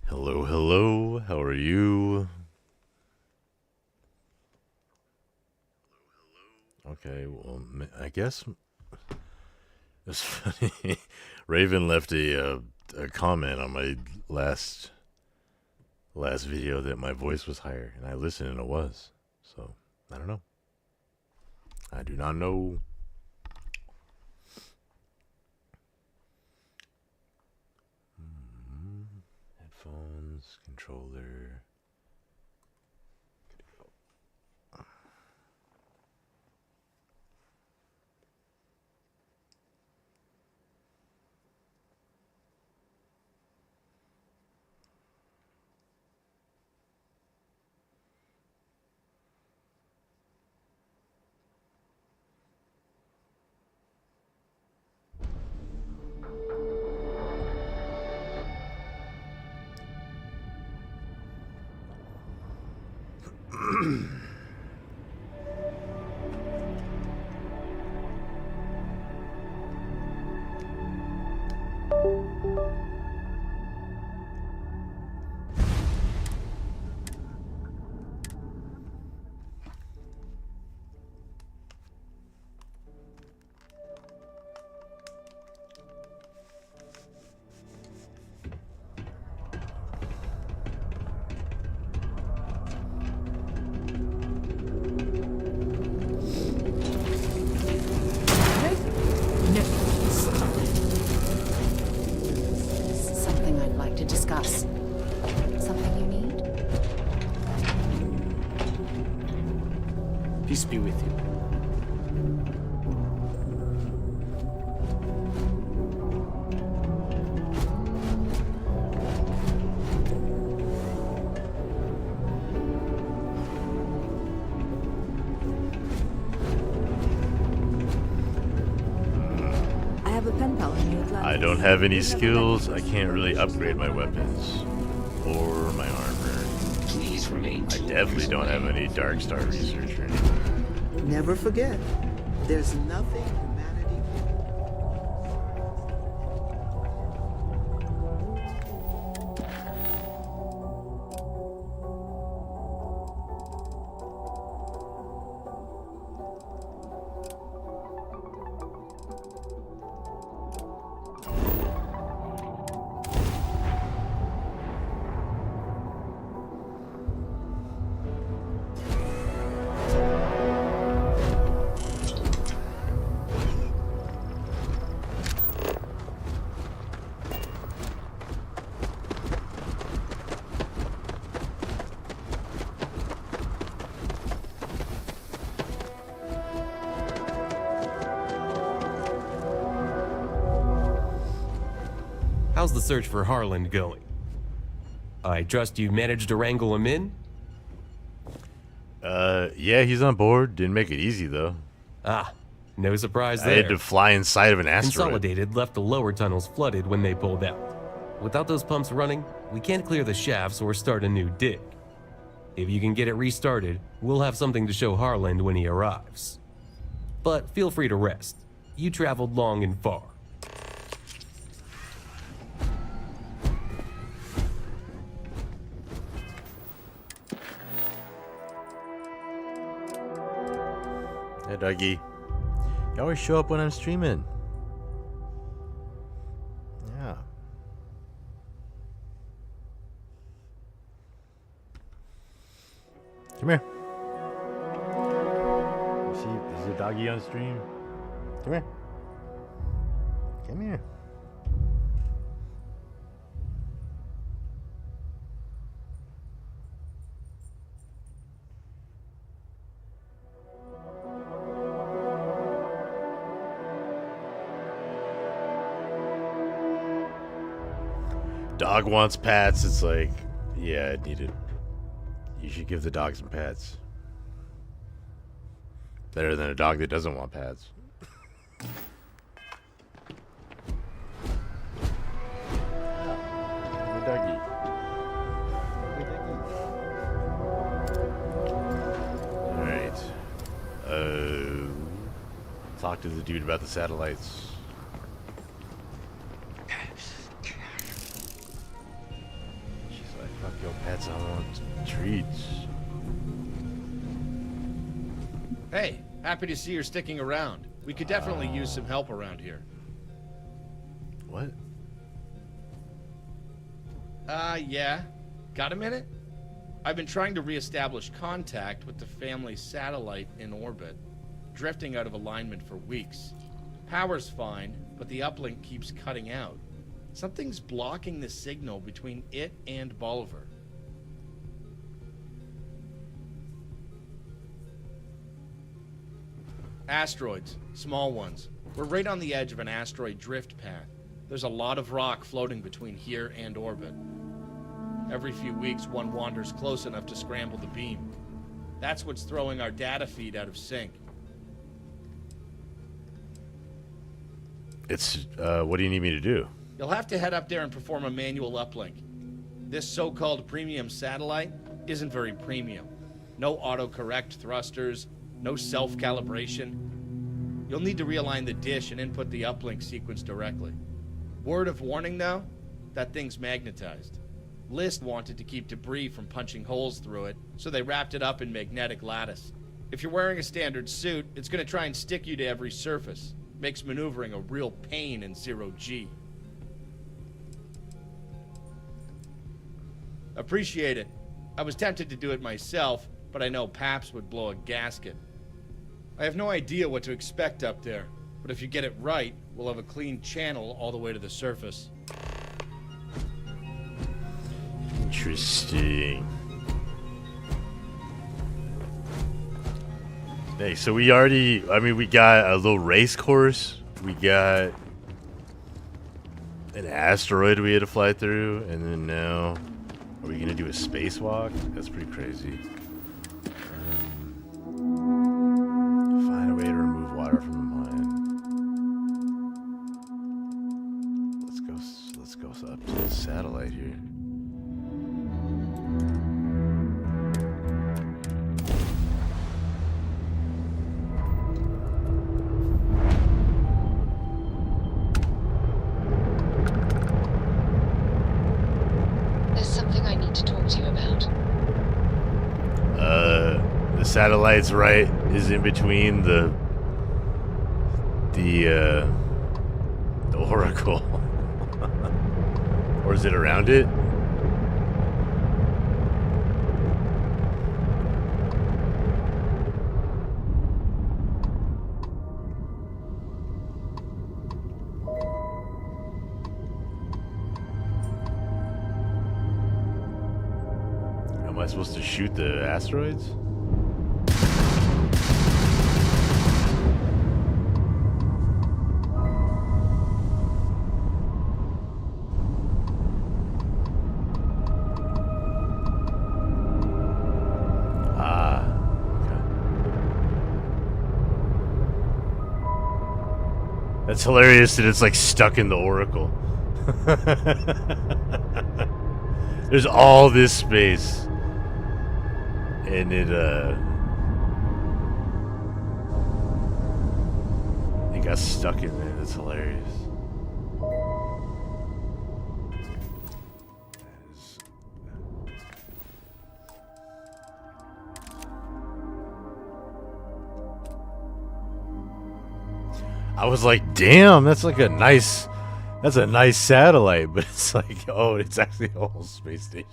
Hello, hello. How are you? Okay, well, I guess it's funny. Raven left a comment on my last video that my voice was higher, and I listened and it was. So I don't know. I do not know. Headphones, controller. Something I'd like to discuss. Something you need? Peace be with you. I have a pen pal in New Atlantis. I don't have any skills. I can't really upgrade my weapons or my armor. Please remain. I definitely don't have any Dark Star research or anything. Never forget, there's nothing humanity. How's the search for Harland going? I trust you managed to wrangle him in? Yeah, he's on board. Didn't make it easy, though. Ah, no surprise I there. had to fly inside of an asteroid. Consolidated left the lower tunnels flooded when they pulled out. Without those pumps running, we can't clear the shafts or start a new dig. If you can get it restarted, we'll have something to show Harland when he arrives. But feel free to rest. You traveled long and far. Hey, Dougie. You always show up when I'm streaming. Yeah. Come here. Is the doggy on stream? Come here. Come here. Dog wants pats. It's like, yeah, I need it. You should give the dog some pats. Better than a dog that doesn't want pats. Good doggy. Good doggy. Alright. Talk to the dude about the satellites. Go pets, I want treats. Hey, happy to see you're sticking around. We could definitely use some help around here. What? Yeah. Got a minute? I've been trying to reestablish contact with the family satellite in orbit, drifting out of alignment for weeks. Power's fine, but the uplink keeps cutting out. Something's blocking the signal between it and Bolivar. Asteroids, small ones. We're right on the edge of an asteroid drift path. There's a lot of rock floating between here and orbit. Every few weeks, one wanders close enough to scramble the beam. That's what's throwing our data feed out of sync. It's, what do you need me to do? You'll have to head up there and perform a manual uplink. This so-called premium satellite isn't very premium. No autocorrect thrusters, no self-calibration. You'll need to realign the dish and input the uplink sequence directly. Word of warning, though, that thing's magnetized. List wanted to keep debris from punching holes through it, so they wrapped it up in magnetic lattice. If you're wearing a standard suit, it's going to try and stick you to every surface. Makes maneuvering a real pain in zero-G. Appreciate it. I was tempted to do it myself, but I know Paps would blow a gasket. I have no idea what to expect up there, but if you get it right, we'll have a clean channel all the way to the surface. Interesting. Hey, so we already, we got a little race course. We got an asteroid we had to fly through, and then now, are we going to do a spacewalk? That's pretty crazy. Find a way to remove water from the mine. Let's go up to the satellite here. The satellite's right is in between the Oracle. Or is it around it? Am I supposed to shoot the asteroids? That's hilarious that it's like stuck in the Oracle. There's all this space. And it got stuck in there. That's hilarious. I was like, damn, that's a nice satellite, but it's like, oh, it's actually a whole space station.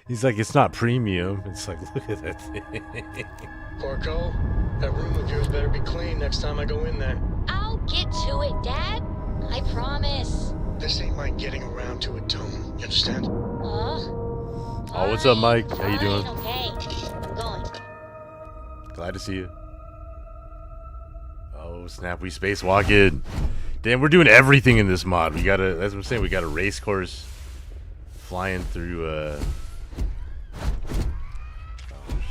He's like, it's not premium. It's like, look at that thing. Porco, that room of yours better be clean next time I go in there. I'll get to it, Dad. I promise. This ain't like getting around to it, Tone. You understand? Oh, what's up, Mike? How you doing? Okay, I'm going. Glad to see you. Oh, snap, we spacewalking. Damn, we're doing everything in this mod. We got a, as I'm saying, we got a race course flying through, oh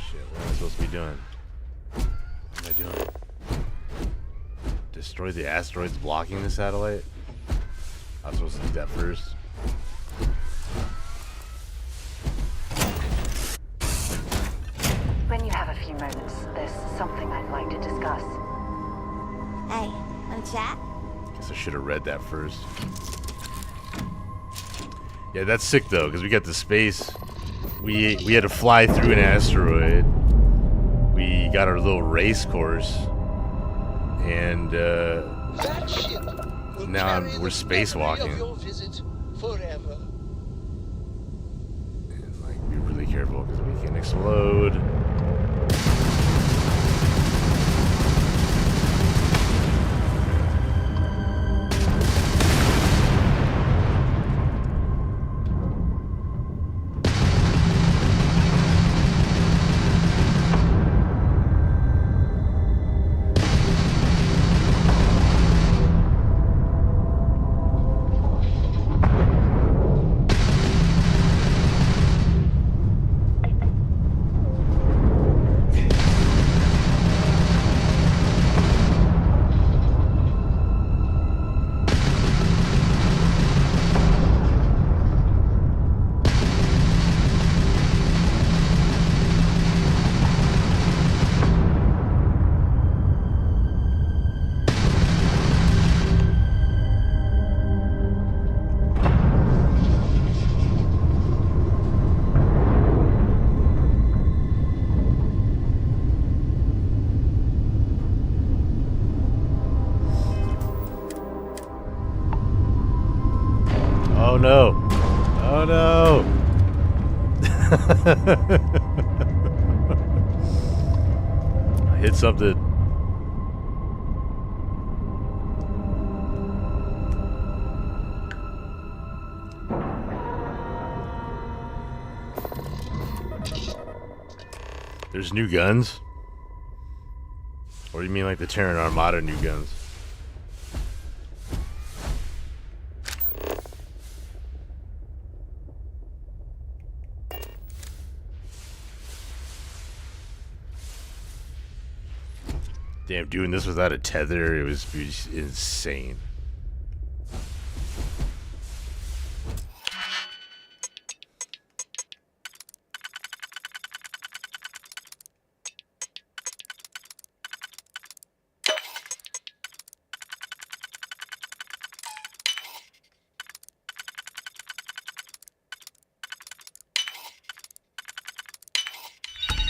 shit, what am I supposed to be doing? What am I doing? Destroy the asteroids blocking the satellite? I was supposed to do that first. When you have a few moments, there's something I'd like to discuss. Hey, wanna chat? Guess I should have read that first. Yeah, that's sick though, because we got the space. We had to fly through an asteroid. We got our little race course, and That ship will now carry we're the spacewalking. memory of your visit forever. And, like, be really careful because we can explode. Oh no! Oh no! I hit something. There's new guns? Or do you mean like the Terran Armada new guns? Damn, doing this without a tether, it was insane.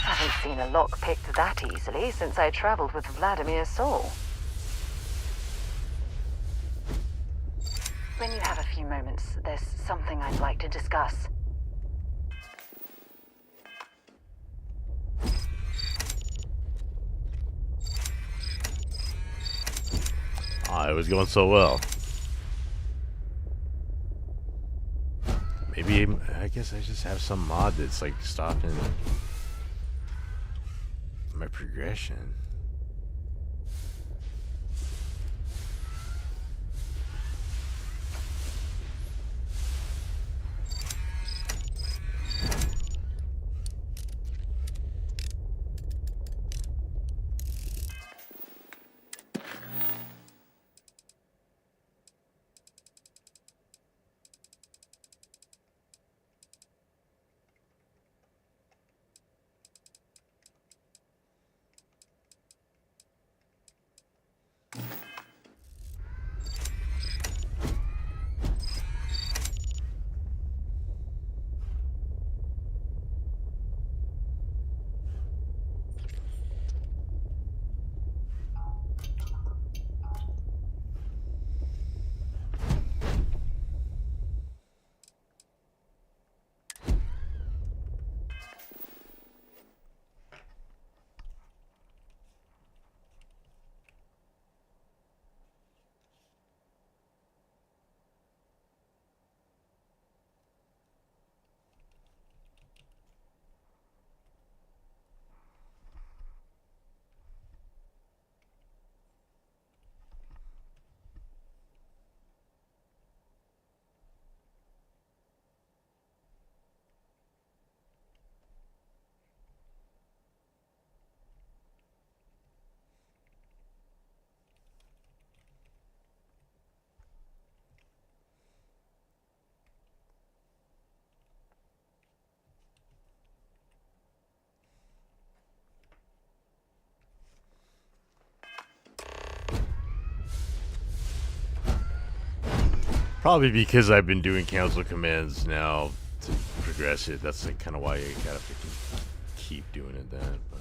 Haven't seen a lock picked that easily since I traveled with Vladimir's soul. When you have a few moments, there's something I'd like to discuss. Ah, it was going so well. Maybe, I guess I just have some mod that's like stopping my progression. Probably because I've been doing council commands now to progress it. That's like kind of why I gotta keep doing it then. But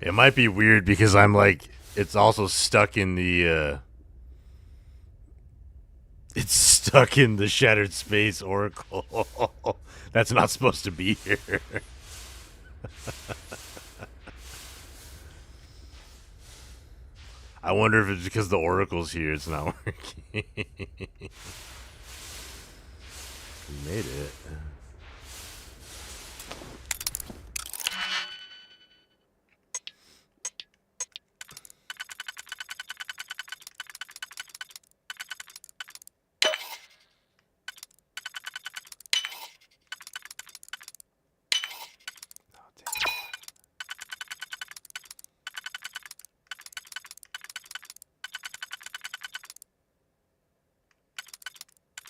it might be weird because I'm like, it's also stuck in the, it's stuck in the Shattered Space Oracle. That's not supposed to be here. I wonder if it's because the Oracle's here, it's not working. We made it.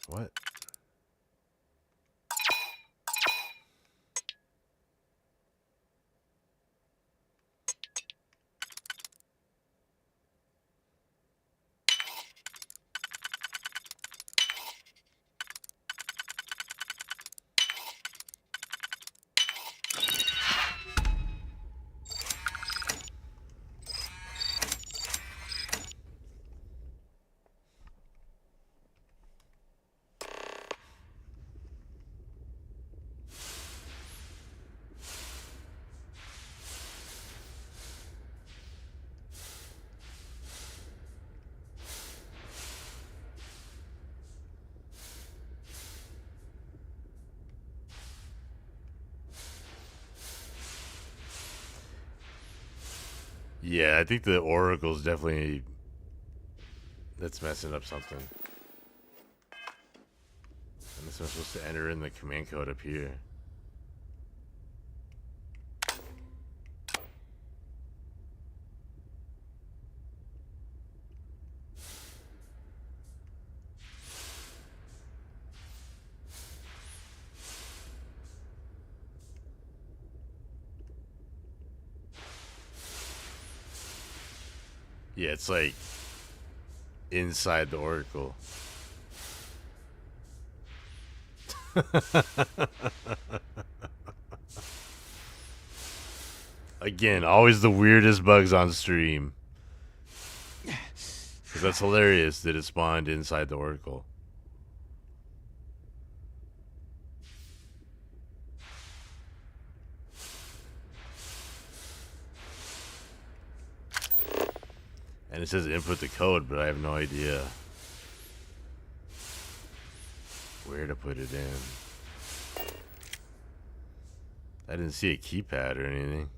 What? Yeah, I think the Oracle's definitely... that's messing up something. And this one's supposed to enter in the command code up here. Yeah, it's like inside the Oracle. Again, always the weirdest bugs on stream. Because that's hilarious that it spawned inside the Oracle. And it says input the code, but I have no idea where to put it in. I didn't see a keypad or anything.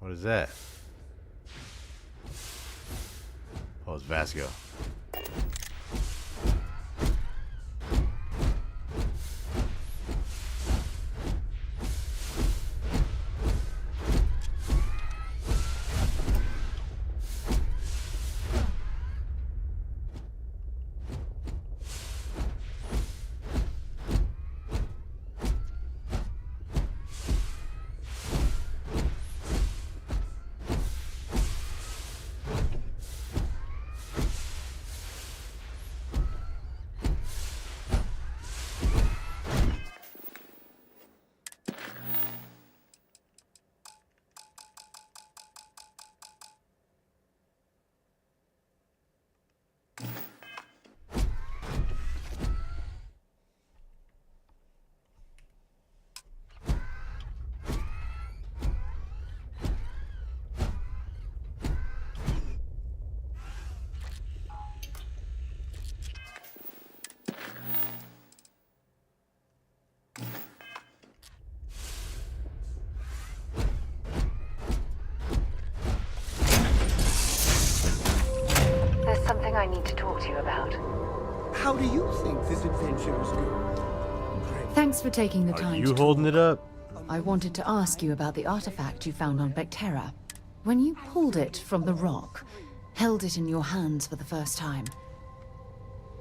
What is that? Oh, it's Vasco. think this adventure is going? Great. Thanks for taking the Are time you to holding it up? I wanted to ask you about the artifact you found on Vectera. When you pulled it from the rock, held it in your hands for the first time.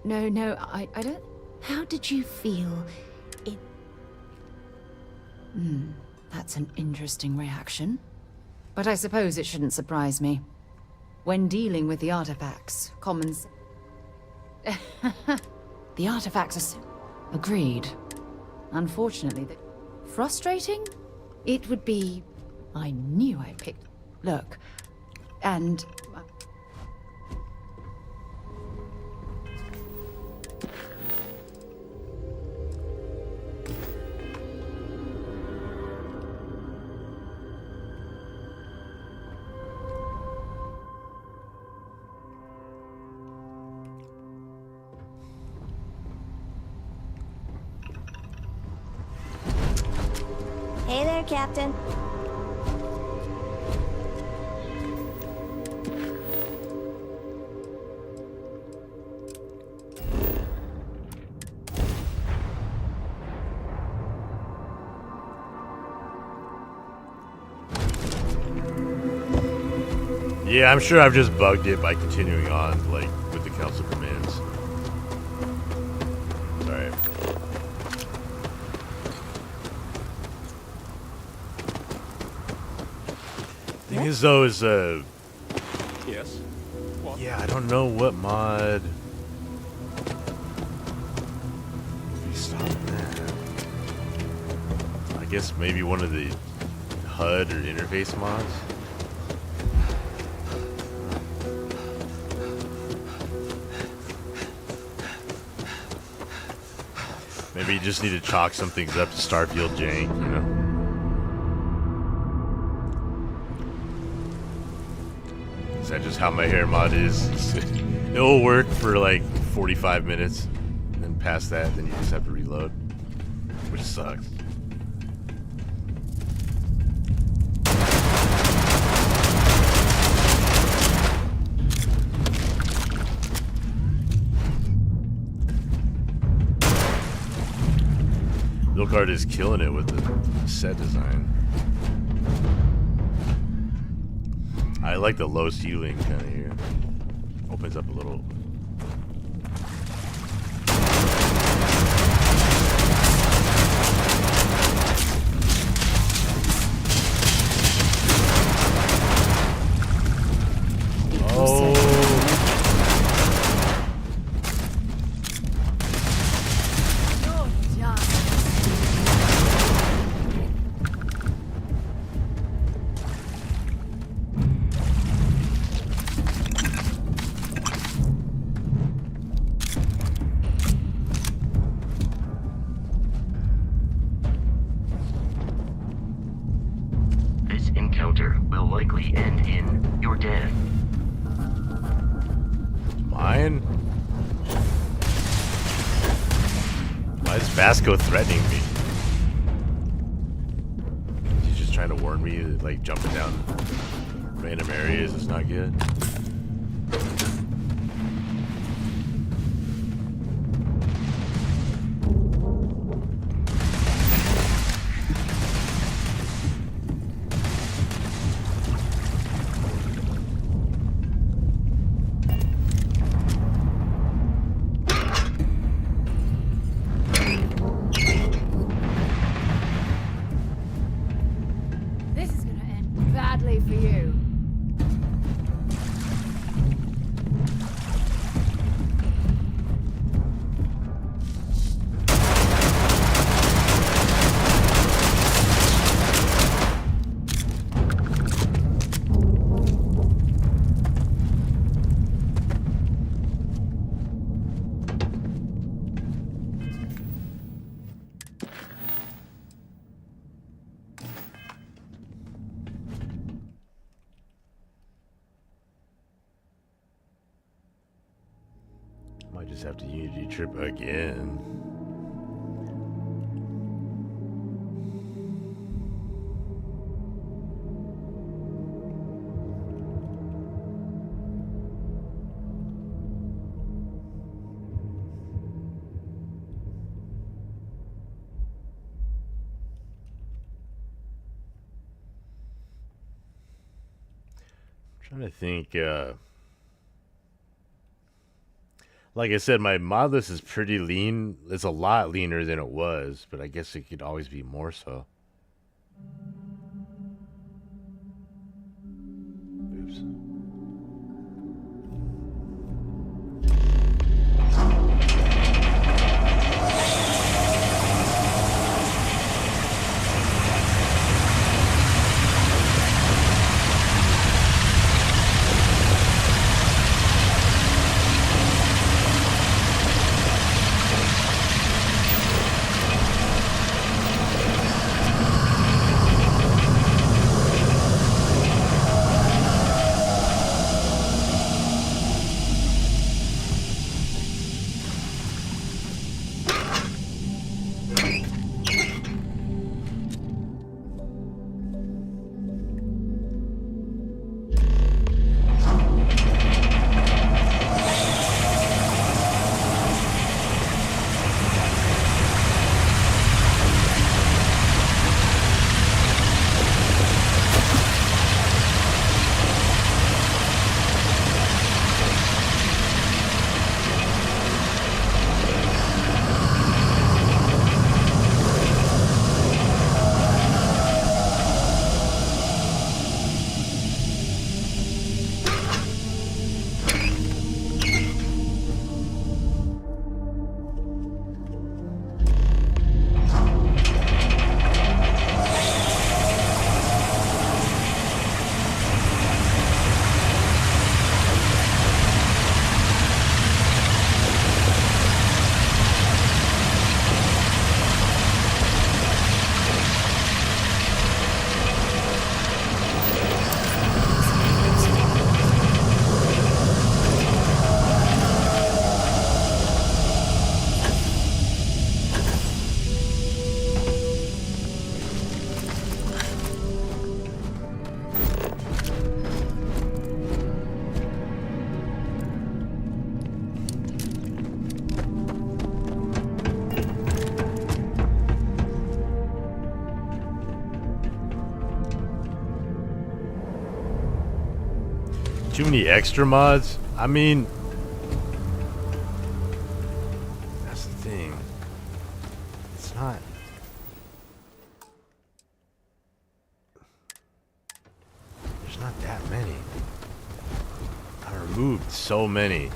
No, I don't... How did you feel it... That's an interesting reaction. But I suppose it shouldn't surprise me. When dealing with the artifacts, commons... The artifacts are... Agreed. Unfortunately, frustrating? It would be... I knew I picked... Look. And... Hey there, Captain. Yeah, I'm sure I've just bugged it by continuing on, like, with the council commands. Sorry. Thing is, though, is, Yes. What? yeah, I don't know what mod... Be stopping that. I guess maybe one of the HUD or interface mods? Maybe you just need to chalk some things up to Starfield jank, you know? Is that just how my hair mod is? It'll work for like 45 minutes, and then past that, then you just have to reload, which sucks. Milcard is killing it with the set design. I like the low ceiling kind of here. Opens up a little. Oh. This encounter will likely end in your death. Mine? Why is Vasco threatening me? He's just trying to warn me that, like, jumping down random areas is not good. This is gonna end badly for you. Might just have to Unity trip again. Trying to think. Like I said, my mod list is pretty lean. It's a lot leaner than it was, but I guess it could always be more so. Oops. Too many extra mods? I mean, that's the thing. It's not. There's not that many. I removed so many.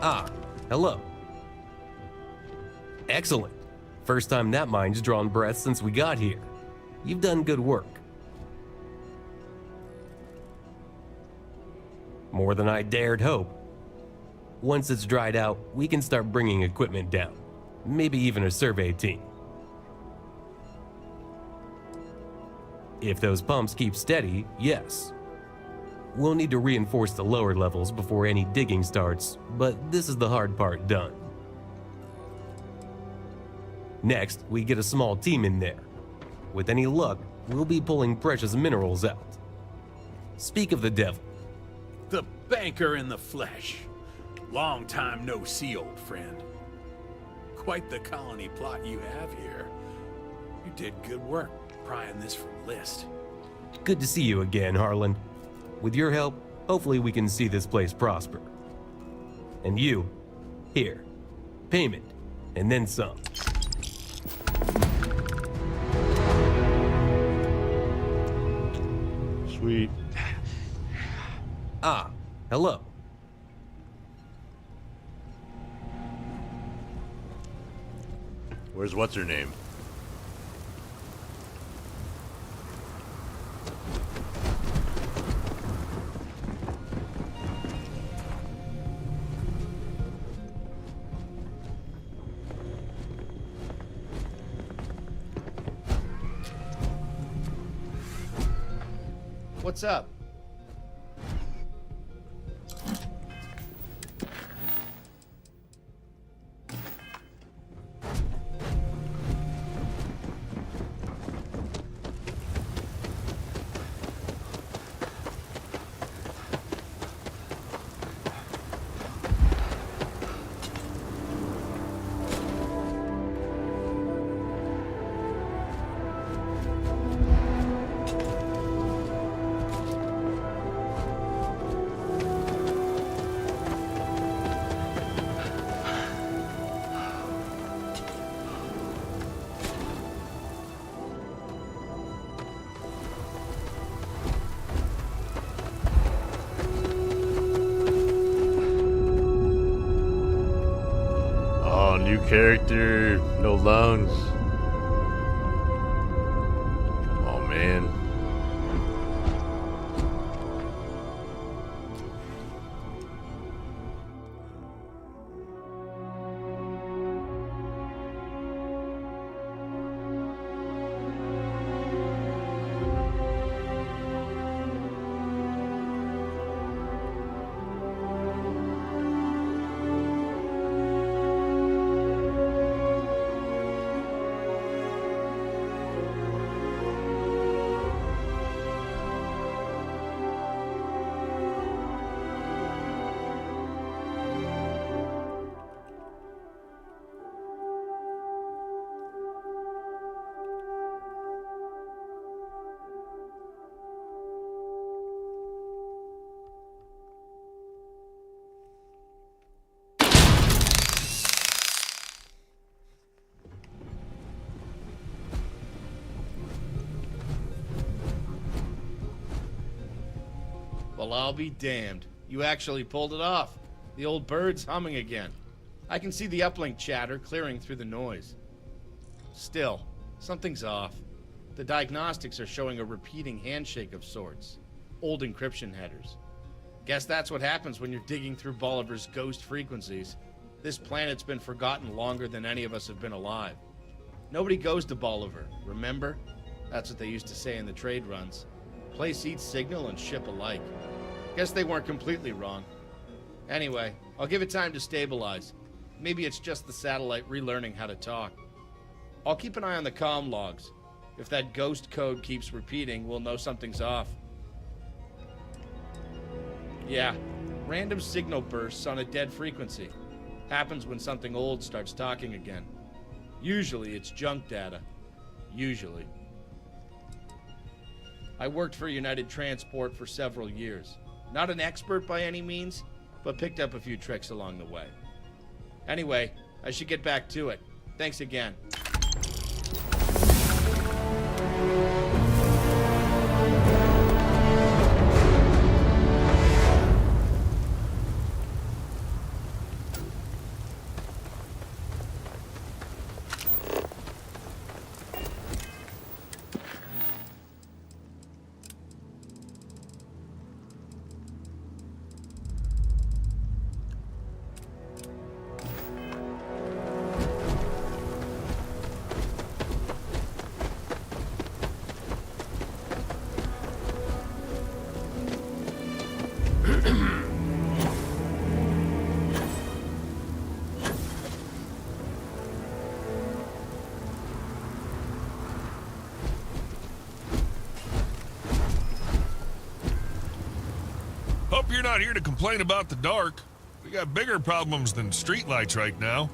Ah, hello. Excellent. First time that mine's drawn breath since we got here. You've done good work. More than I dared hope. Once it's dried out, we can start bringing equipment down. Maybe even a survey team. If those pumps keep steady, yes. We'll need to reinforce the lower levels before any digging starts, but this is the hard part done. Next, we get a small team in there. With any luck, we'll be pulling precious minerals out. Speak of the devil. The banker in the flesh. Long time no see, old friend. Quite the colony plot you have here. You did good work prying this from List. Good to see you again, Harlan. With your help, hopefully we can see this place prosper. And you, here, payment, and then some. Sweet. Sweet. Ah, hello. Where's what's her name? What's up? New character, no lungs. Oh man. Well, I'll be damned. You actually pulled it off. The old bird's humming again. I can see the uplink chatter clearing through the noise. Still, something's off. The diagnostics are showing a repeating handshake of sorts. Old encryption headers. Guess that's what happens when you're digging through Bolivar's ghost frequencies. This planet's been forgotten longer than any of us have been alive. Nobody goes to Bolivar, remember? That's what they used to say in the trade runs. Place each signal and ship alike. Guess they weren't completely wrong. Anyway, I'll give it time to stabilize. Maybe it's just the satellite relearning how to talk. I'll keep an eye on the comm logs. If that ghost code keeps repeating, we'll know something's off. Yeah, random signal bursts on a dead frequency. Happens when something old starts talking again. Usually it's junk data. Usually. I worked for United Transport for several years. Not an expert by any means, but picked up a few tricks along the way. Anyway, I should get back to it. Thanks again. Hope you're not here to complain about the dark. We got bigger problems than streetlights right now.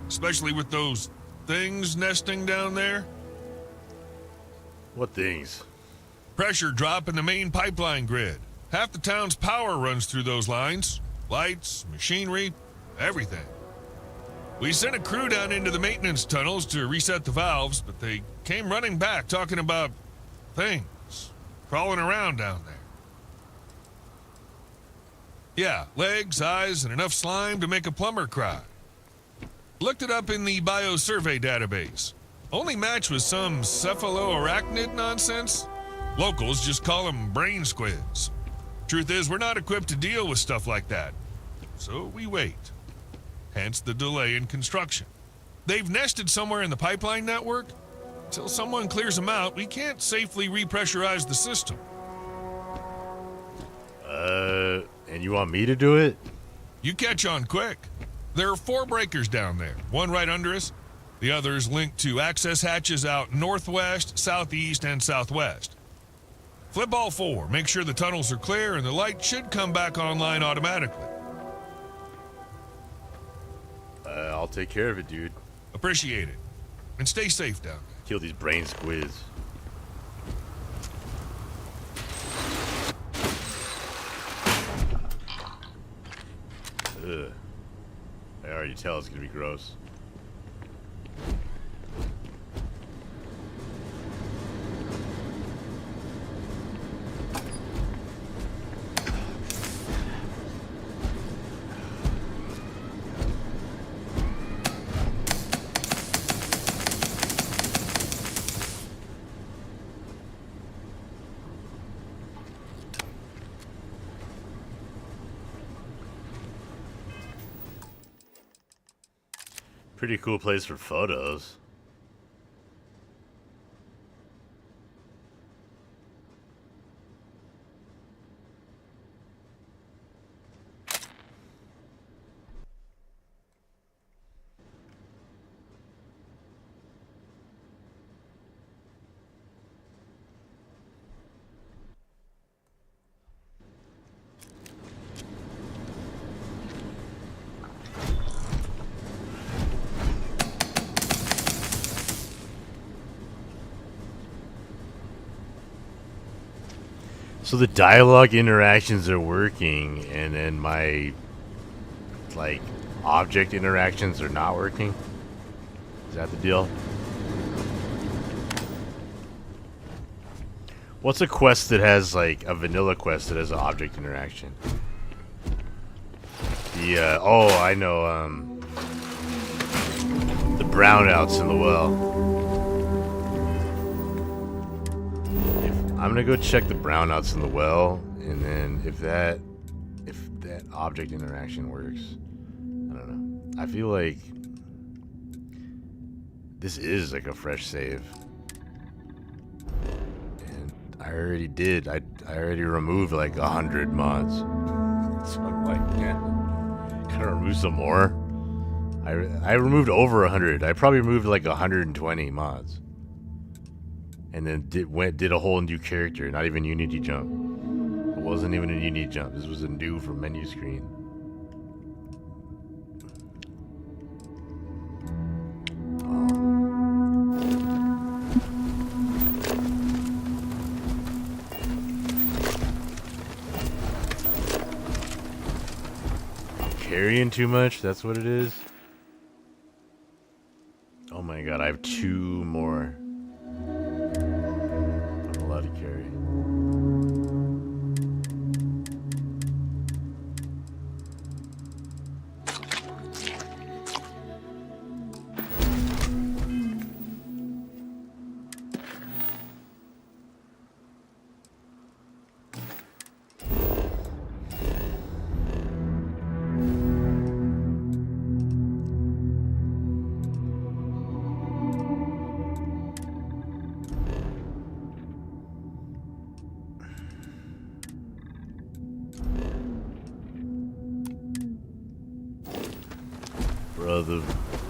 Especially with those things nesting down there. What things? Pressure drop in the main pipeline grid. Half the town's power runs through those lines. Lights, machinery, everything. We sent a crew down into the maintenance tunnels to reset the valves, but they came running back talking about things. crawling around down there. Yeah, legs, eyes, and enough slime to make a plumber cry. Looked it up in the biosurvey database. Only match was some cephaloarachnid nonsense. Locals just call them brain squids. Truth is, we're not equipped to deal with stuff like that. So we wait. Hence the delay in construction. They've nested somewhere in the pipeline network. Till someone clears them out, we can't safely repressurize the system. And you want me to do it? You catch on quick. There are 4 breakers down there, one right under us. The others linked to access hatches out northwest, southeast, and southwest. Flip all 4, make sure the tunnels are clear, and the light should come back online automatically. I'll take care of it, dude. Appreciate it. And stay safe down there. Kill these brain squids. Ugh. I already tell it's gonna be gross. Pretty cool place for photos. So the dialogue interactions are working, and then my, like, object interactions are not working? Is that the deal? What's a quest that has, like, a vanilla quest that has an object interaction? The, oh, I know, the brownouts in the well. I'm gonna go check the brownouts in the well, and then if that object interaction works, I don't know. I feel like this is like a fresh save, and I already did. I already removed like 100 mods, so I'm like, yeah, gotta remove some more. I removed over 100. I probably removed like 120 mods. And then did a whole new character, not even Unity jump. It wasn't even a Unity jump. This was a new from menu screen. I'm carrying too much? That's what it is? Oh my god, I have 2 more.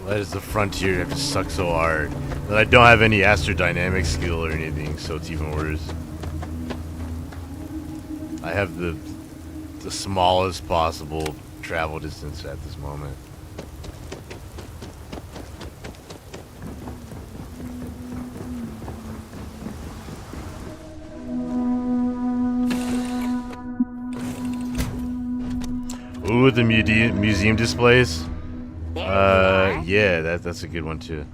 Why does the frontier have to suck so hard? And I don't have any astrodynamic skill or anything, so it's even worse. I have the smallest possible travel distance at this moment. Ooh, the museum displays. Yeah, that's a good one too.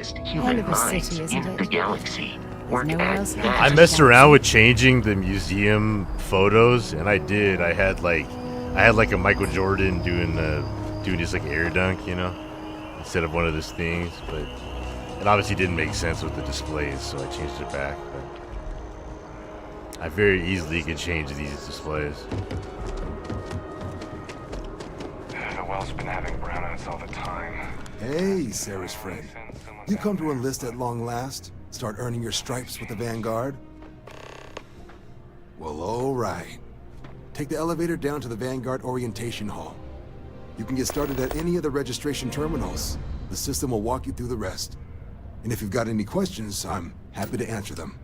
sharpest Hell human of a minds city, isn't in it? the galaxy work nowhere at else like that. I messed around with changing the museum photos, and I did. I had like a Michael Jordan doing just like air dunk, you know, instead of one of those things. But it obviously didn't make sense with the displays, so I changed it back. But I very easily could change these displays. The well's been having brownouts all the time. Hey, Sarah's friend. You come to enlist at long last? Start earning your stripes with the Vanguard? Well, all right. Take the elevator down to the Vanguard Orientation Hall. You can get started at any of the registration terminals. The system will walk you through the rest. And if you've got any questions, I'm happy to answer them.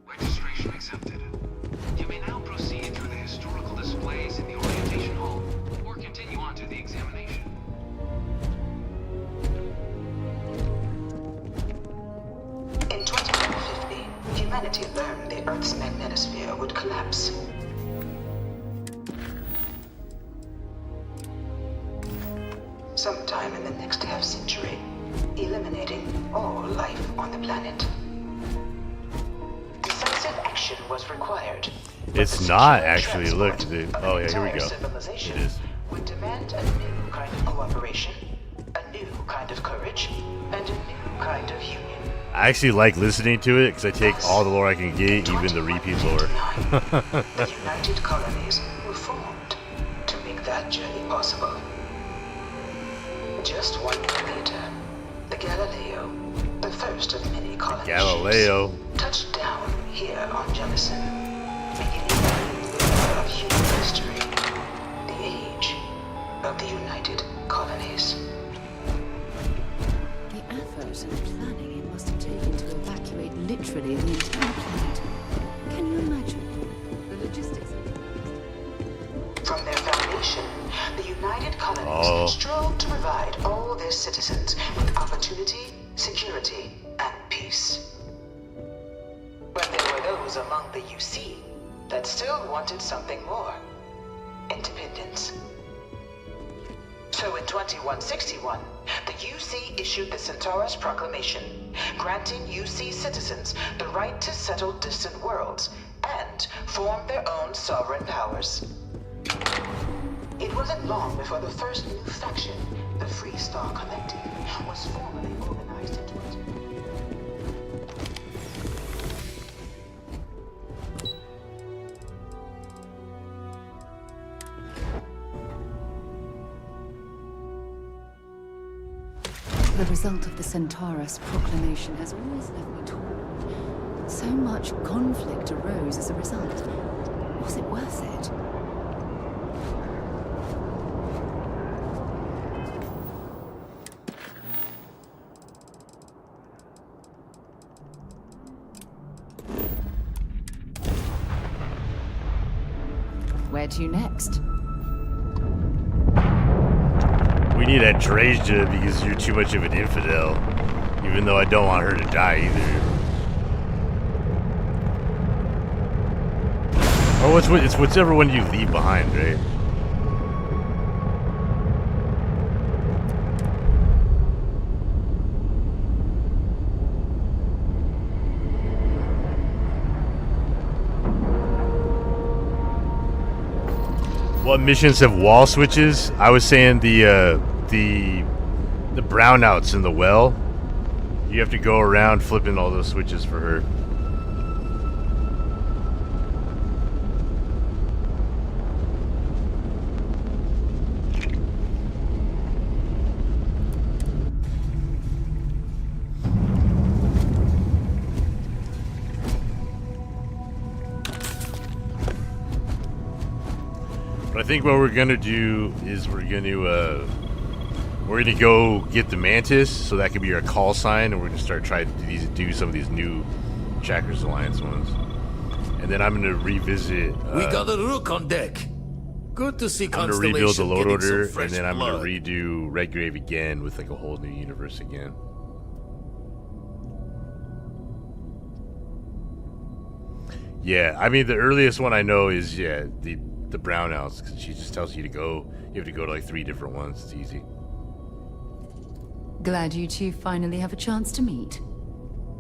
Registration accepted. You may now proceed through the historical displays in the orientation hall, or continue on to the examination. In 2150, humanity learned the Earth's magnetosphere would collapse. Sometime in the next half-century, eliminating all life on the planet. Decisive action was required. It's not actually. Look, oh yeah, here we go. Civilization It is. would demand a new kind of cooperation, a new kind of courage, and a new kind of union. I actually like listening to it because I take all the lore I can get, even the repeat lore. The United Colonies were formed to make that journey possible. Just 1 year later, the Galileo, the first of many colony Galileo. ships, touched down here on Jemison, beginning a new era of human history, the age of the United Colonies. The effort and planning it must have taken to evacuate literally the entire planet. Can you imagine the logistics? From their foundation, the United Colonies strove to provide all their citizens with opportunity, security, and peace. But there were those among the UC that still wanted something more. Independence. So in 2161, the UC issued the Centaurus Proclamation, granting UC citizens the right to settle distant worlds and form their own sovereign powers. It wasn't long before the first new faction, the Free Star Collective, was formally organized into it. The result of the Centaurus Proclamation has always left me torn. So much conflict arose as a result. Was it worth it? Where to next? We need Andreja because you're too much of an infidel. Even though I don't want her to die either. Oh, it's whichever one you leave behind, right? What missions have wall switches? I was saying the brownouts in the well. You have to go around flipping all those switches for her. But I think what we're gonna do is we're gonna go get the mantis, so that could be our call sign, and we're gonna start trying to do some of these new Trackers Alliance ones. And then I'm gonna revisit. We got a rook on deck. Good to see I'm gonna Constellation rebuild the load getting some order, fresh and then I'm gonna blood. redo Redgrave again with like a whole new universe again. Yeah, I mean the earliest one I know is the brownouts, because she just tells you to go. You have to go to like 3 different ones. It's easy. Glad you two finally have a chance to meet.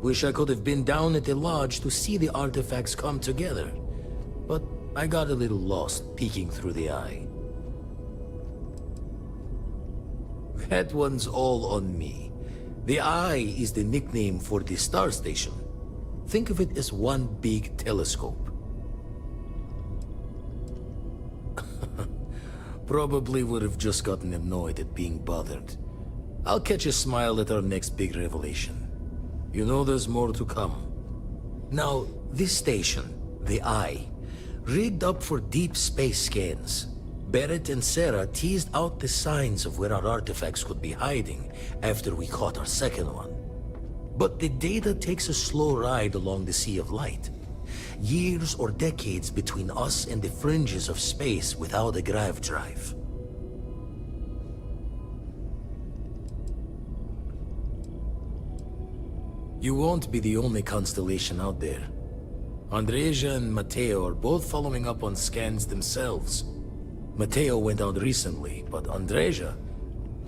Wish I could have been down at the lodge to see the artifacts come together. But I got a little lost peeking through the eye. That one's all on me. The eye is the nickname for the star station. Think of it as one big telescope. Probably would have just gotten annoyed at being bothered. I'll catch a smile at our next big revelation. You know there's more to come. Now, this station, the Eye, rigged up for deep space scans. Barrett and Sarah teased out the signs of where our artifacts could be hiding after we caught our second one. But the data takes a slow ride along the Sea of Light. Years or decades between us and the fringes of space without a grav drive. You won't be the only constellation out there. Andreja and Mateo are both following up on scans themselves. Mateo went out recently, but Andreja,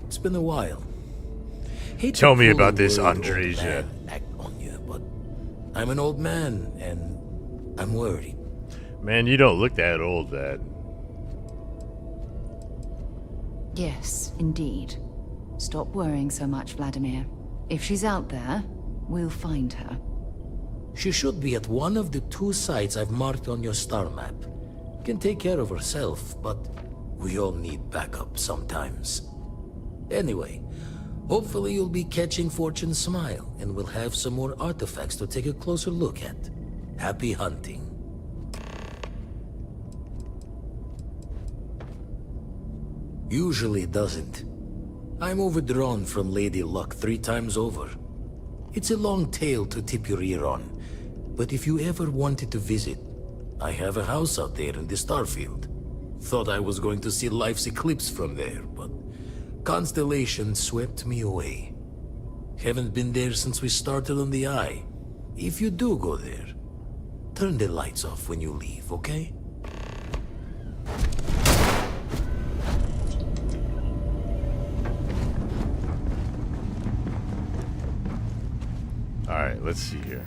it's been a while. Hate Tell to me pull about the this word old Andreja. man act on you, but I'm an old man, and I'm worried. Man, you don't look that old, Dad. Yes, indeed. Stop worrying so much, Vladimir. If she's out there, we'll find her. She should be at one of the 2 sites I've marked on your star map. Can take care of herself, but we all need backup sometimes. Anyway, hopefully you'll be catching Fortune's smile, and we'll have some more artifacts to take a closer look at. Happy hunting. Usually it doesn't. I'm overdrawn from Lady Luck 3 times over. It's a long tale to tip your ear on, but if you ever wanted to visit, I have a house out there in the Starfield. Thought I was going to see life's eclipse from there, but Constellation swept me away. Haven't been there since we started on the Eye. If you do go there, turn the lights off when you leave, okay? Alright, let's see here.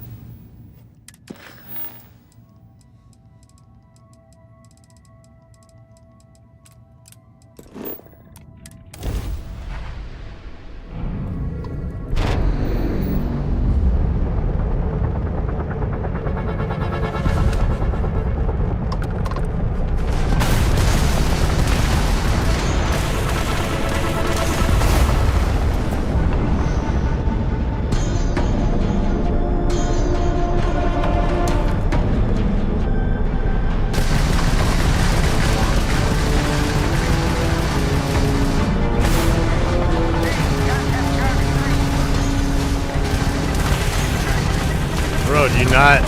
Bro, do you not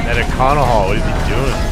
at a Connell Hall? What is he doing?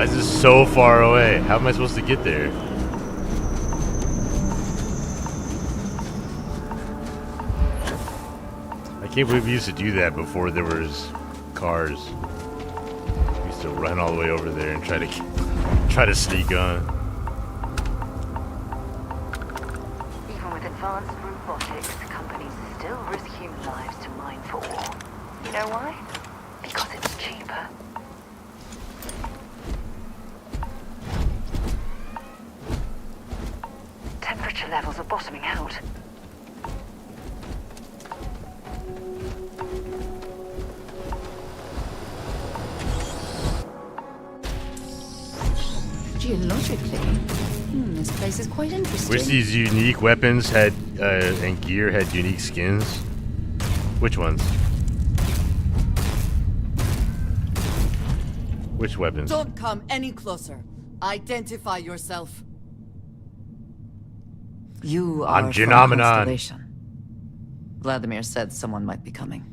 Why is this so far away? How am I supposed to get there? I can't believe we used to do that before there was cars. We used to run all the way over there and try to sneak on. Even with advanced robotics, companies still risk human lives to mine for ore. You know why? Because it's cheaper. Temperature levels are bottoming out. Geologically, this place is quite interesting. Wish these unique weapons had and gear had unique skins. Which ones? Which weapons? Don't come any closer. Identify yourself. You I'm are from Genomenon. Constellation. Vladimir said someone might be coming.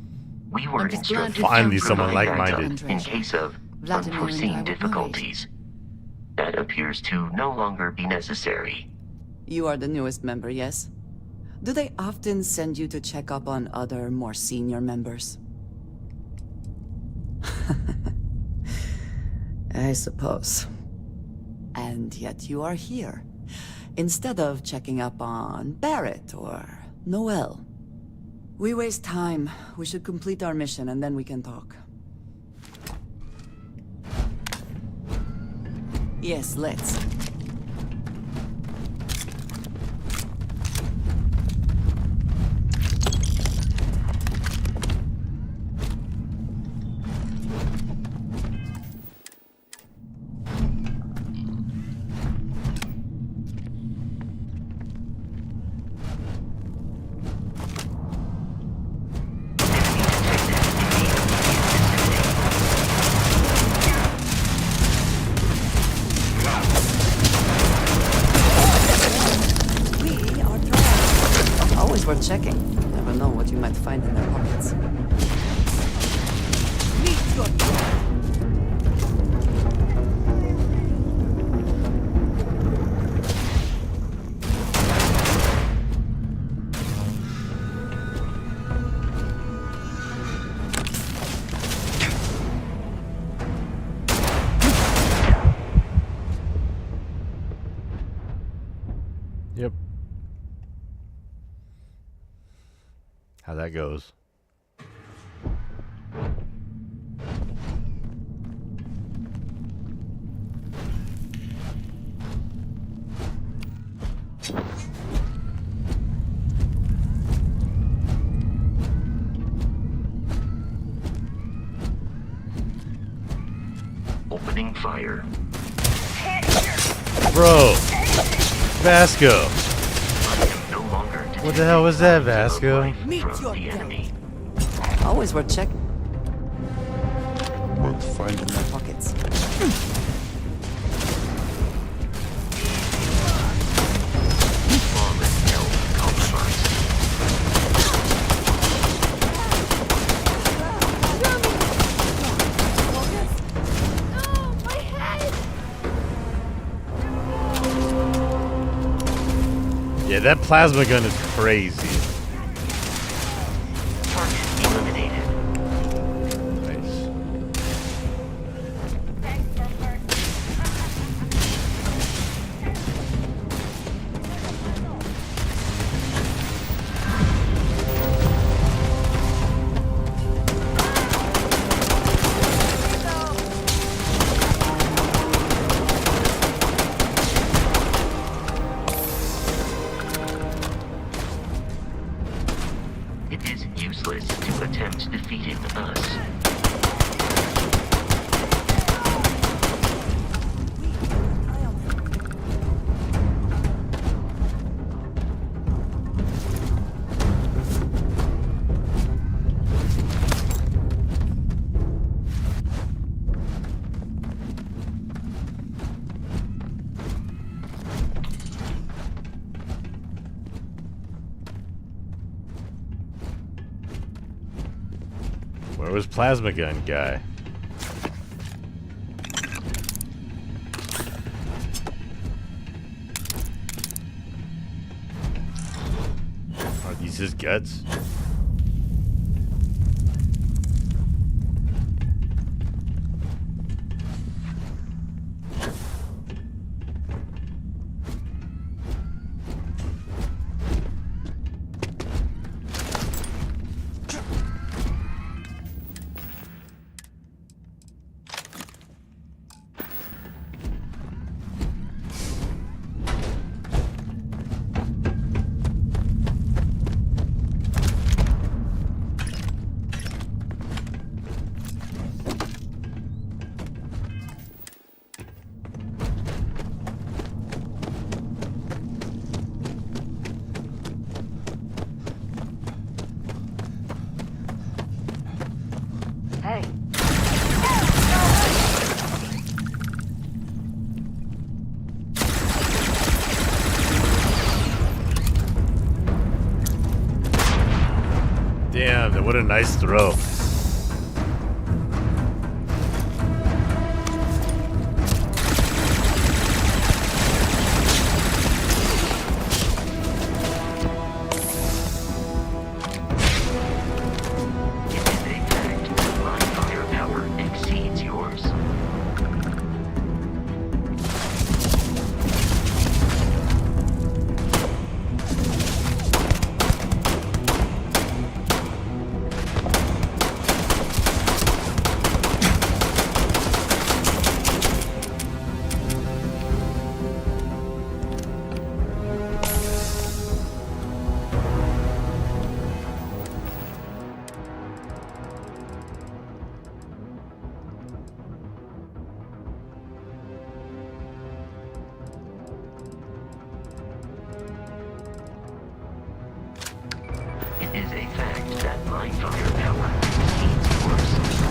We were instructed Finally to someone provide like-minded. backup in case of Vladimir and I unforeseen were difficulties. That appears to no longer be necessary. You are the newest member, yes? Do they often send you to check up on other, more senior members? I suppose. And yet you are here, instead of checking up on Barrett or Noel. We waste time. We should complete our mission and then we can talk. Yes, let's. Worth checking. You never know what you might find in their pockets. Meet your Yep. How that goes. Opening fire. Bro! Vasco! No longer What the hell was that, Vasco? Meet your enemy. Always worth checking. Worth finding their pockets. Yeah, that plasma gun is crazy. Where was plasma gun guy? Eats his guts. Hey. Damn, what a nice throw. It is a fact that my firepower exceeds yours.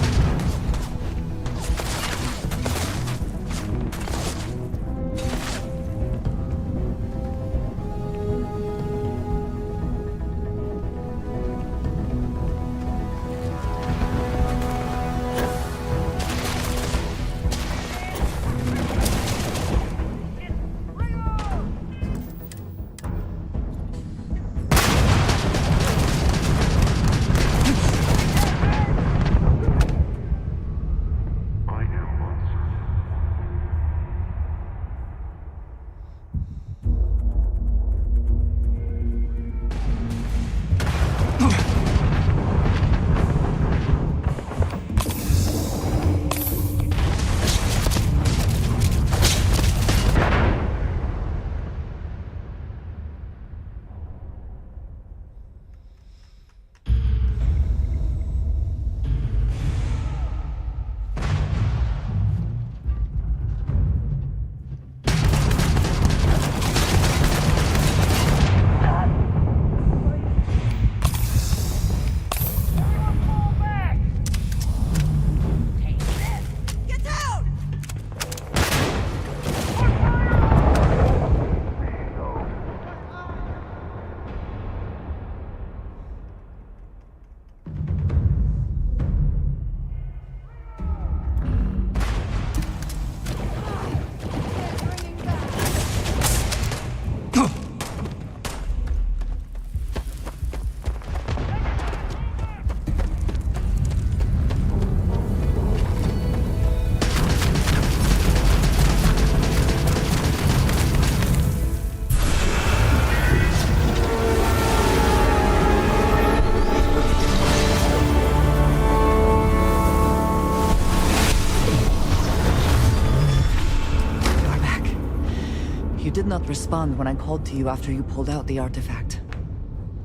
did not respond when I called to you after you pulled out the artifact.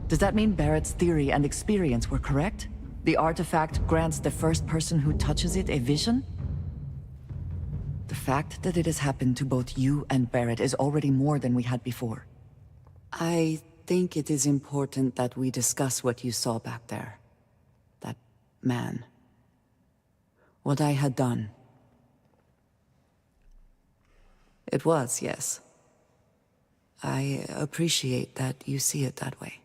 Does that mean Barrett's theory and experience were correct? The artifact grants the first person who touches it a vision? The fact that it has happened to both you and Barrett is already more than we had before. I think it is important that we discuss what you saw back there. That man. What I had done. It was, yes. I appreciate that you see it that way.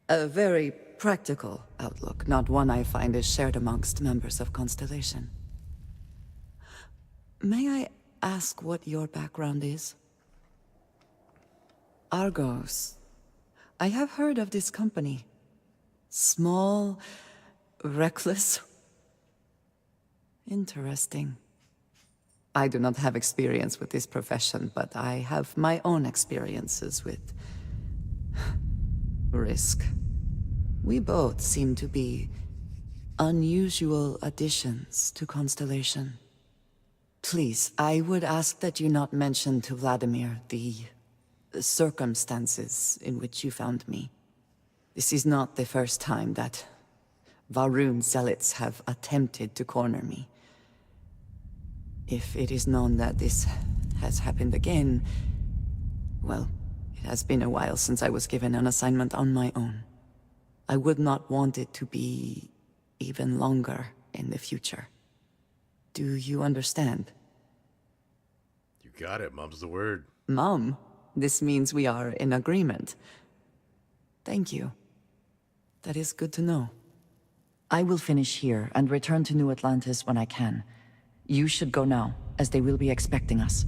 A very practical outlook, not one I find is shared amongst members of Constellation. May I ask what your background is? Argos. I have heard of this company. Small, reckless. Interesting. I do not have experience with this profession, but I have my own experiences with risk. We both seem to be unusual additions to Constellation. Please, I would ask that you not mention to Vladimir the circumstances in which you found me. This is not the first time that Varun zealots have attempted to corner me. If it is known that this has happened again, well, it has been a while since I was given an assignment on my own. I would not want it to be even longer in the future. Do you understand? You got it. Mum's the word. Mum, this means we are in agreement. Thank you. That is good to know. I will finish here and return to New Atlantis when I can. You should go now, as they will be expecting us.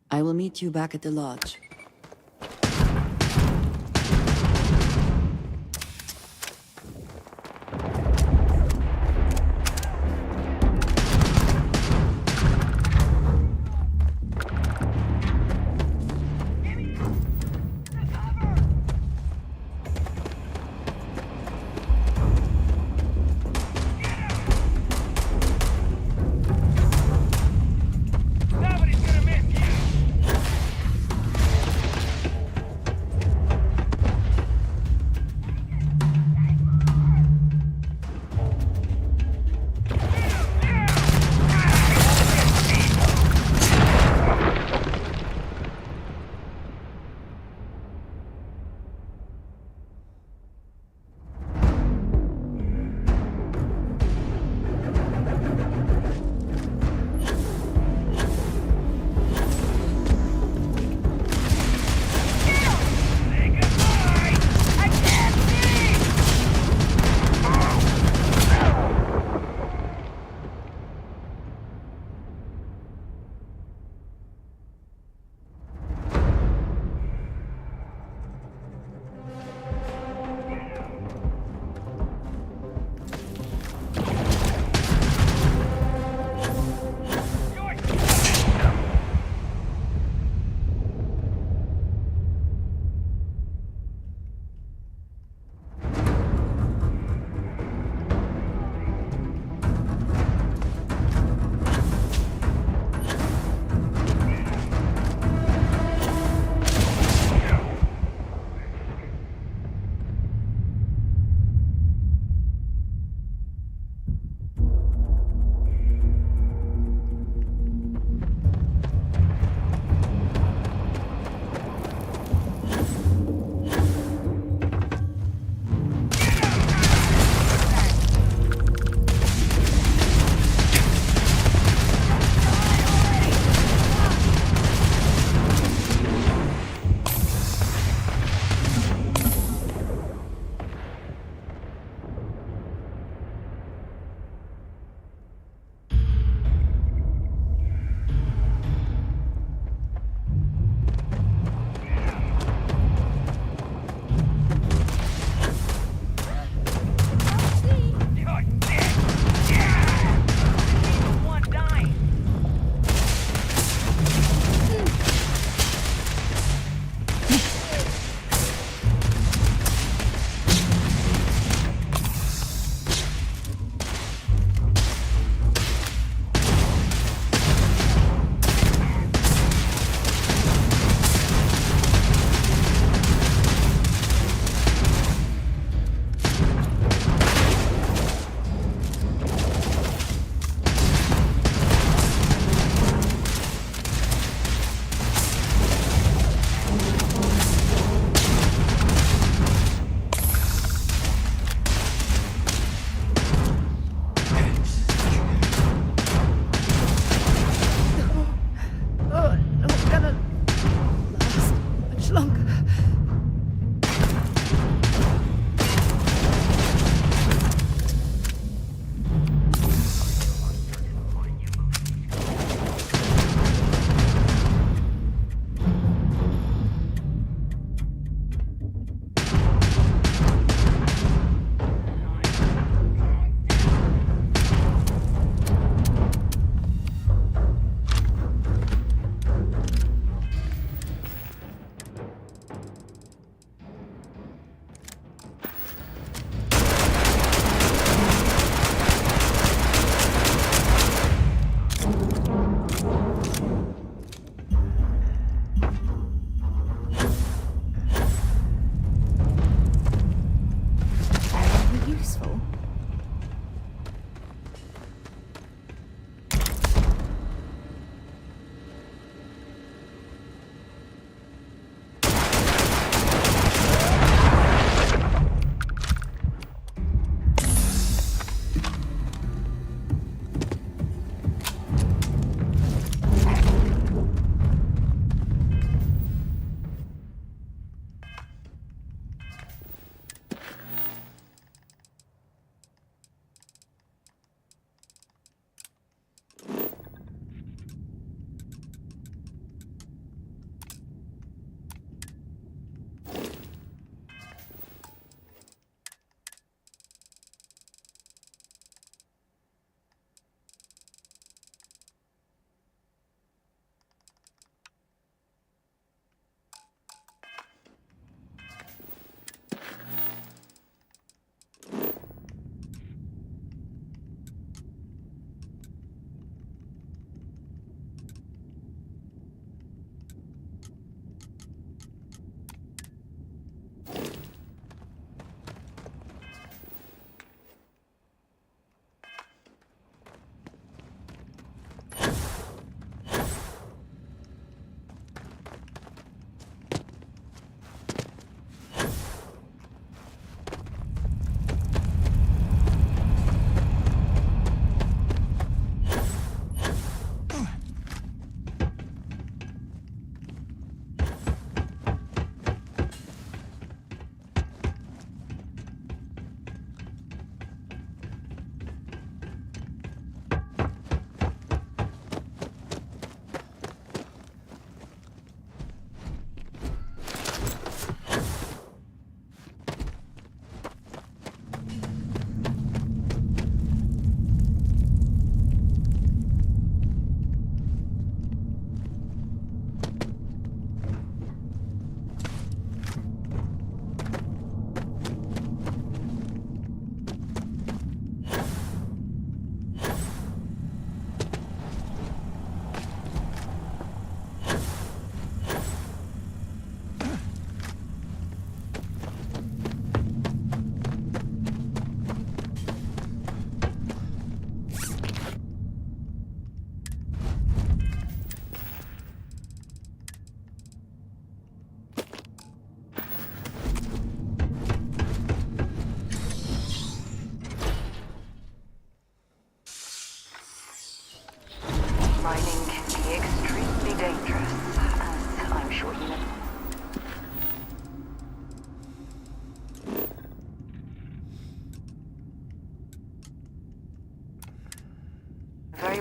I will meet you back at the lodge.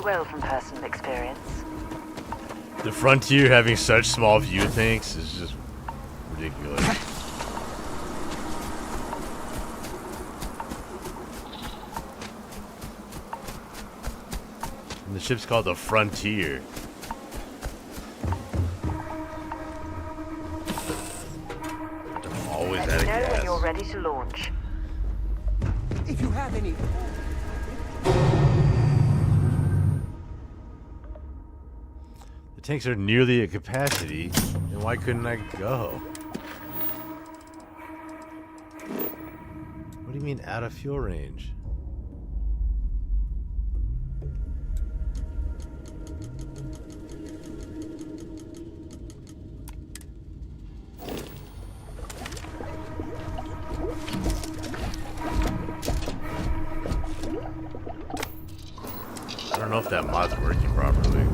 well from personal experience. The Frontier having such small view tanks is just ridiculous. And the ship's called the Frontier. I'm always out of Let me know when gas. you're ready to launch. If you have any... The tanks are nearly at capacity, and why couldn't I go? What do you mean out of fuel range? I don't know if that mod's working properly.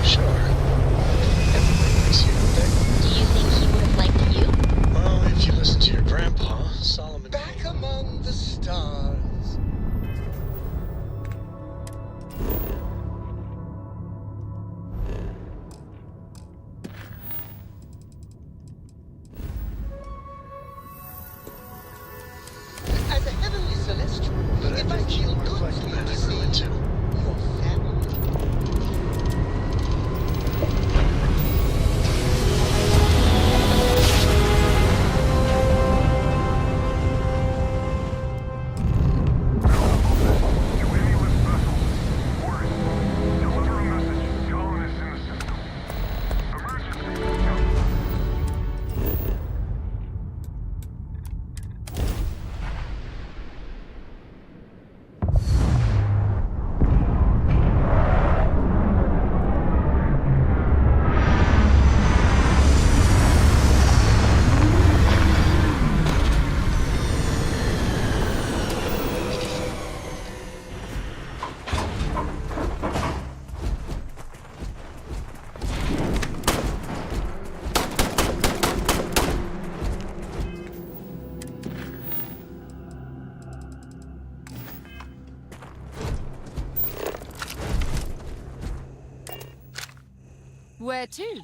Sure. Everybody likes you, don't they? Do you think he would have liked you? Well, if you listen to your grandpa, Solomon... Back among the stars. As a heavenly celestial, But I think you look like the man I grew into. your family. Where to?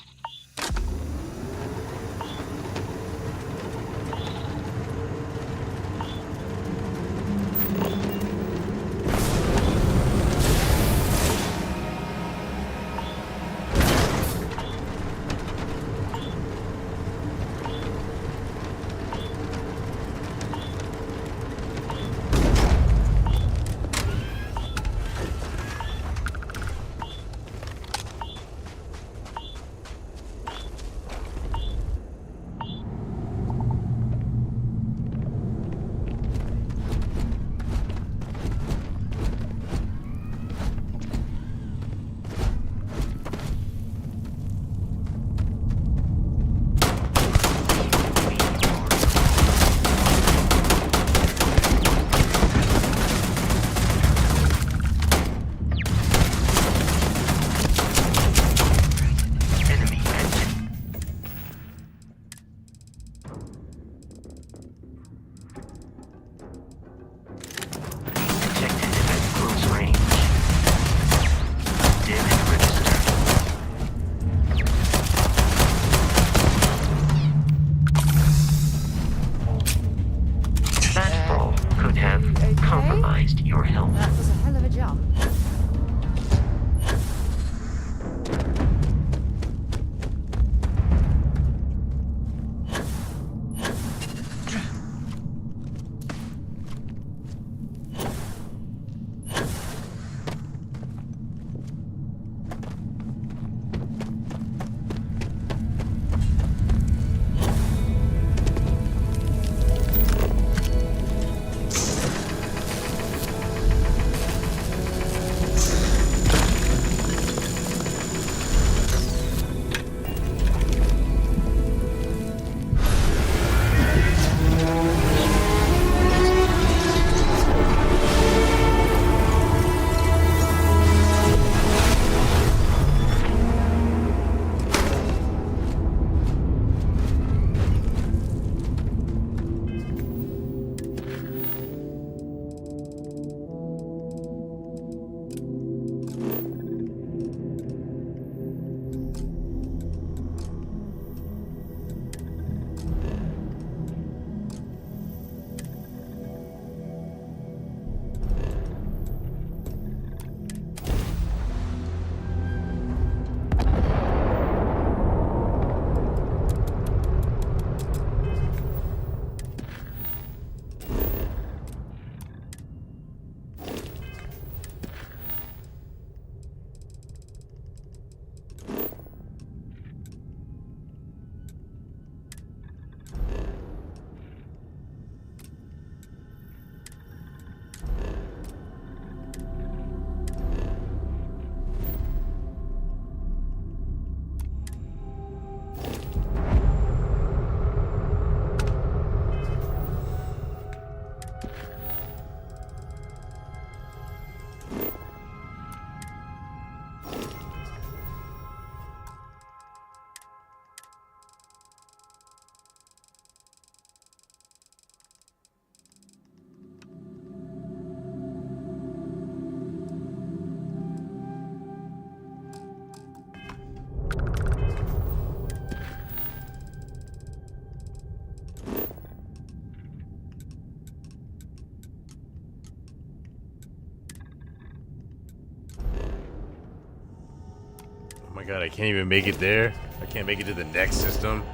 Oh my god, I can't even make it there. I can't make it to the next system.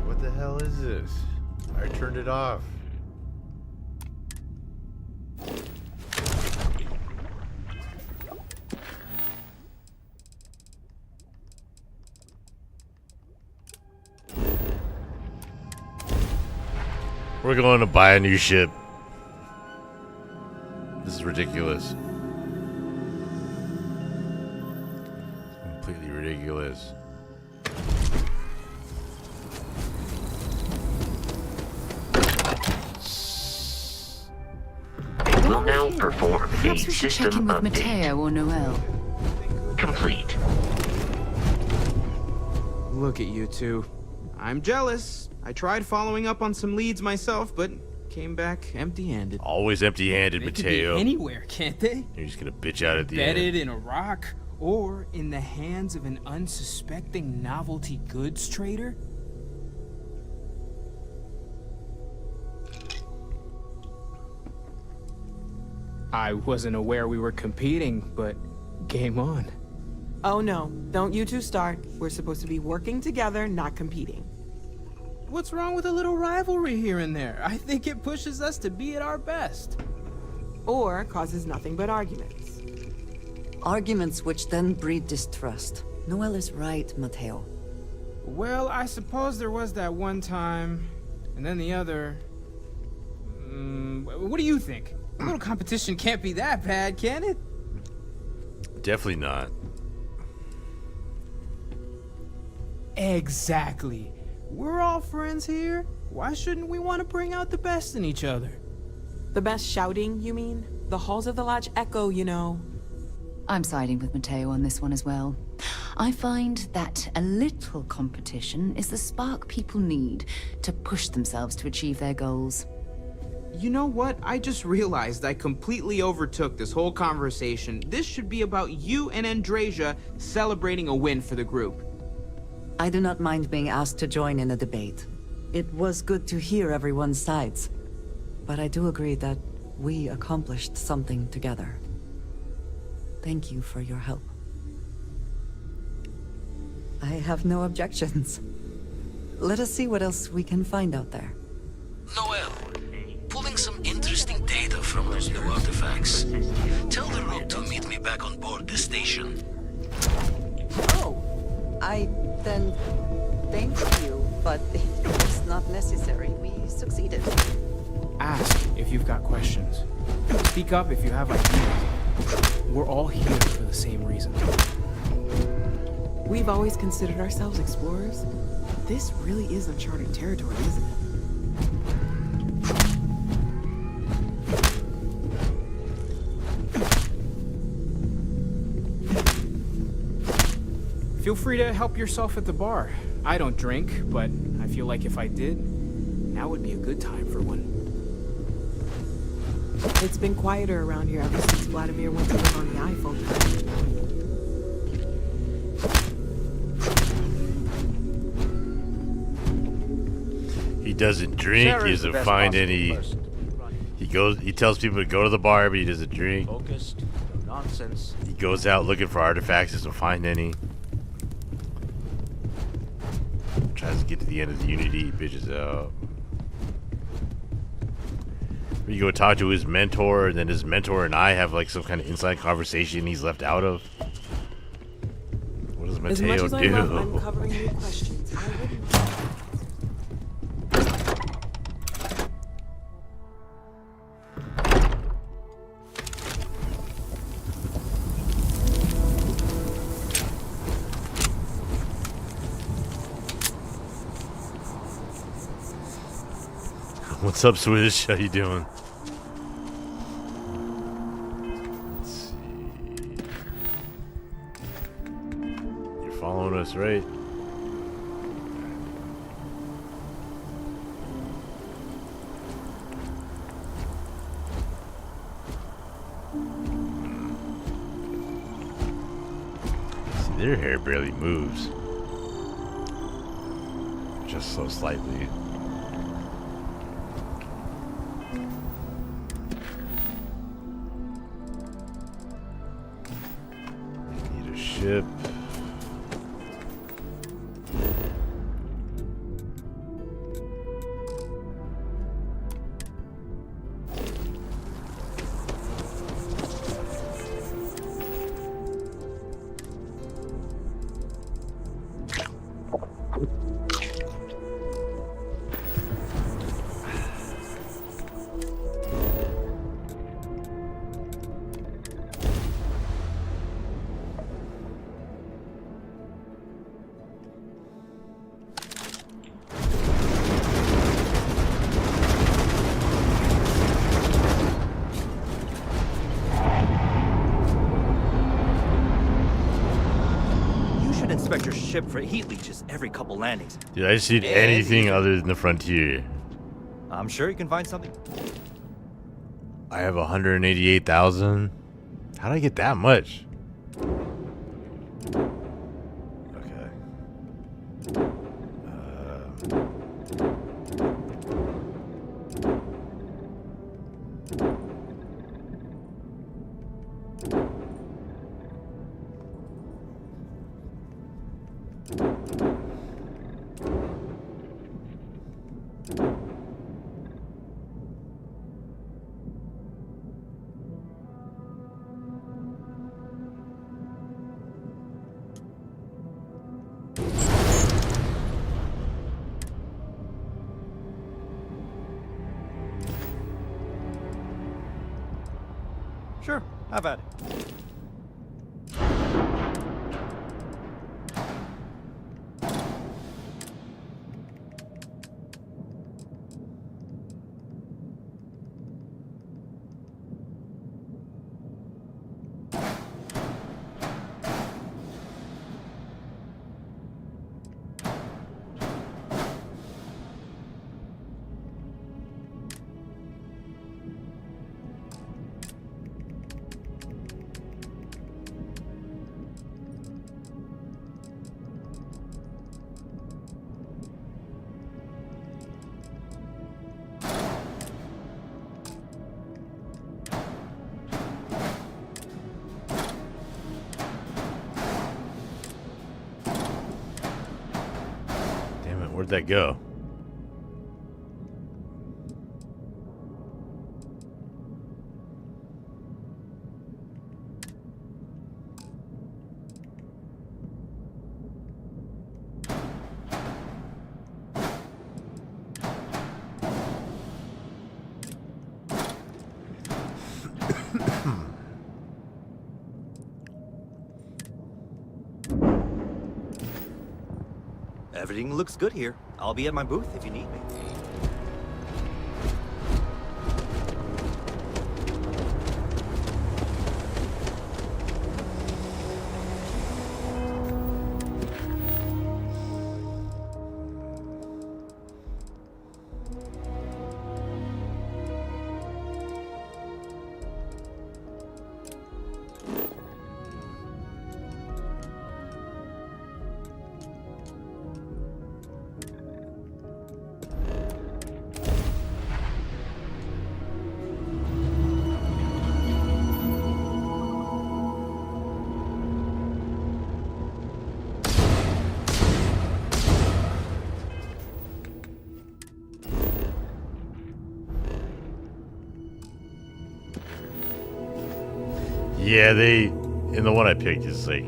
What the hell is this? I turned it off. We're going to buy a new ship. This is ridiculous. Completely ridiculous. Will now perform Perhaps a we should check system in with update. Mateo or Noel. Complete. Look at you two. I'm jealous. I tried following up on some leads myself, but came back empty-handed. Always empty-handed, They could Mateo. be anywhere, can't they? You're just gonna bitch out at the Embedded end. in a rock, or in the hands of an unsuspecting novelty goods trader? I wasn't aware we were competing, but game on. Oh no, don't you two start. We're supposed to be working together, not competing. What's wrong with a little rivalry here and there? I think it pushes us to be at our best. Or causes nothing but arguments. Arguments which then breed distrust. Noel is right, Mateo. Well, I suppose there was that one time, and then the other. What do you think? A little competition can't be that bad, can it? Definitely not. Exactly. We're all friends here. Why shouldn't we want to bring out the best in each other? The best shouting, you mean? The halls of the lodge echo, you know. I'm siding with Mateo on this one as well. I find that a little competition is the spark people need to push themselves to achieve their goals. You know what? I just realized I completely overtook this whole conversation. This should be about you and Andrasia celebrating a win for the group. I do not mind being asked to join in a debate. It was good to hear everyone's sides. But I do agree that we accomplished something together. Thank you for your help. I have no objections. Let us see what else we can find out there. Noel, pulling some interesting data from those new artifacts. Tell the rogue to meet me back on board the station. Oh, then thank you, but it's not necessary. We succeeded. Ask if you've got questions. Speak up if you have ideas. We're all here for the same reason. We've always considered ourselves explorers. This really is uncharted territory, isn't it? Feel free to help yourself at the bar. I don't drink, but I feel like if I did, now would be a good time for one. It's been quieter around here ever since Vladimir went to live on the iPhone. He doesn't drink. He doesn't find any. He tells people to go to the bar, but he doesn't drink. Focused, no nonsense. He goes out looking for artifacts, doesn't find any. Tries to get to the end of the Unity, bitches out. You go talk to his mentor, and then his mentor and I have like some kind of inside conversation he's left out of. What does As much Mateo as I do? love uncovering new questions, I wouldn't. What's up, Swish? How you doing? Let's see. following us, right? See, their hair barely moves. Just so slightly. Need a ship. Inspect your ship for heat leeches every couple landings. Dude, I see anything other than the Frontier. I'm sure you can find something. I have 188,000. How did I get that much? Okay. Sure, have at it. Where'd that go? Everything looks good here. I'll be at my booth if you need me. Yeah, in the one I picked is like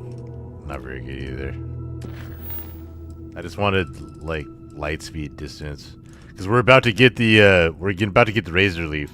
not very good either. I just wanted like light speed distance because we're about to get the razor leaf.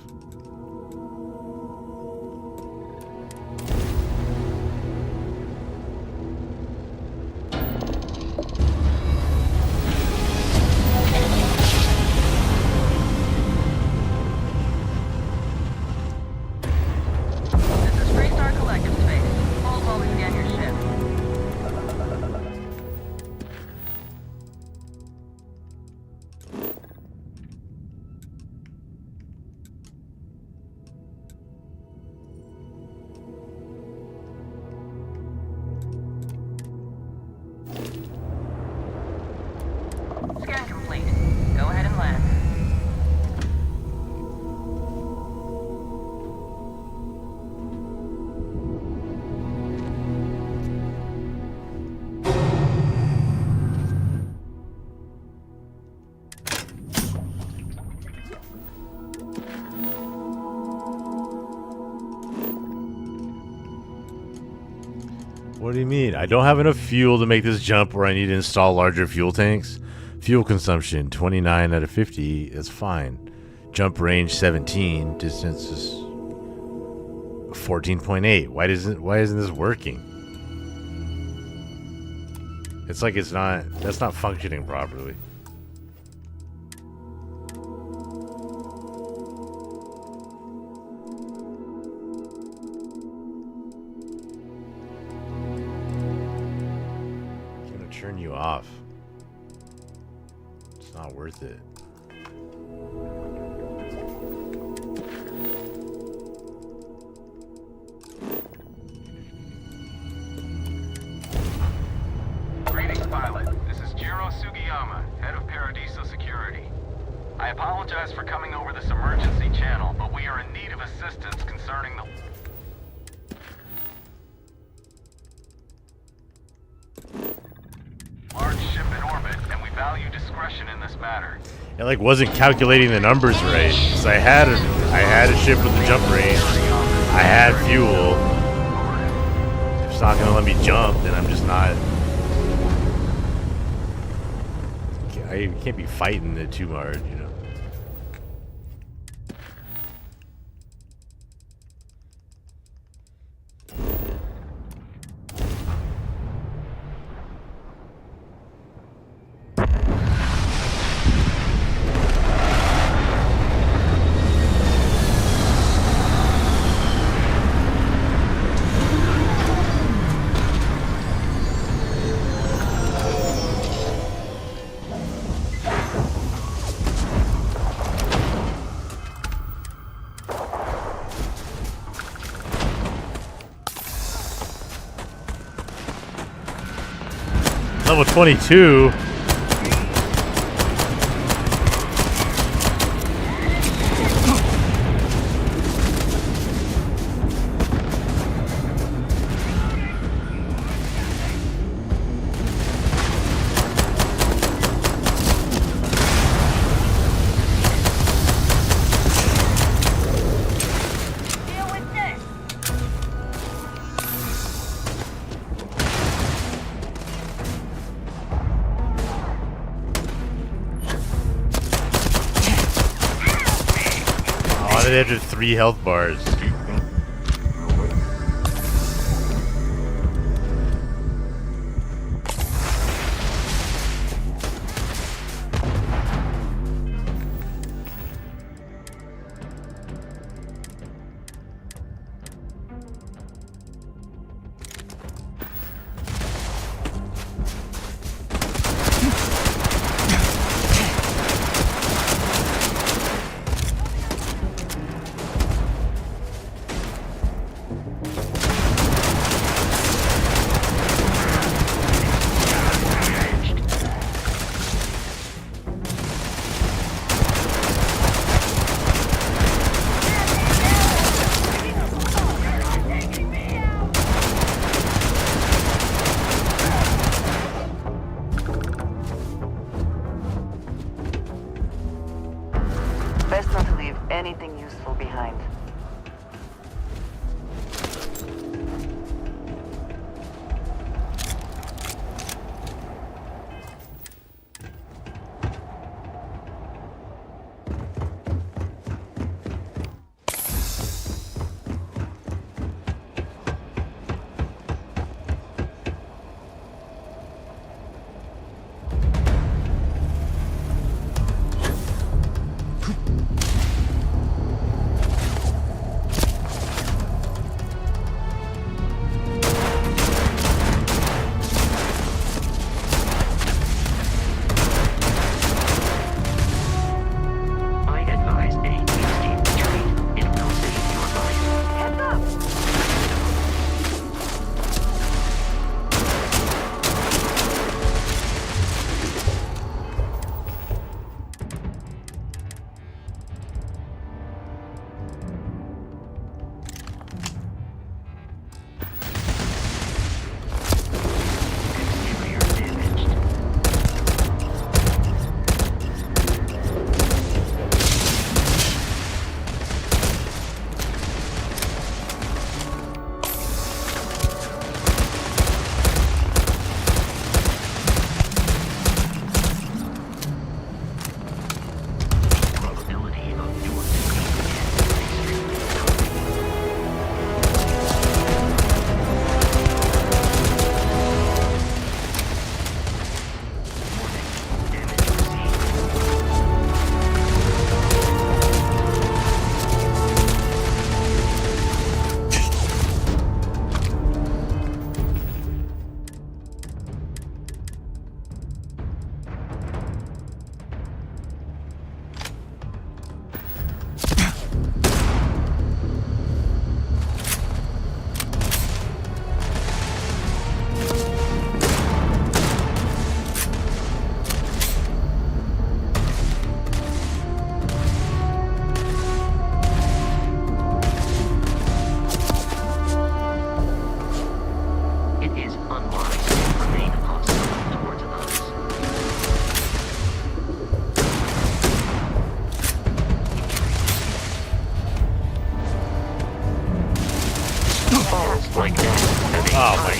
What do you mean? I don't have enough fuel to make this jump where I need to install larger fuel tanks. Fuel consumption 29 out of 50. That's fine. Jump range 17. Distance is 14.8. Why isn't this working? It's like that's not functioning properly. I'm gonna turn you off. It's not worth it. Greetings, pilot. This is Jiro Sugiyama, head of Paradiso Security. I apologize for coming over this emergency channel, but we are in need of assistance concerning the... large ship in orbit, and we value discretion in this matter. It like wasn't calculating the numbers right. So I had a ship with a jump range. I had fuel. If it's not gonna let me jump, then I'm just not. I can't be fighting it too hard, you know. Level 22. They have 3 health bars.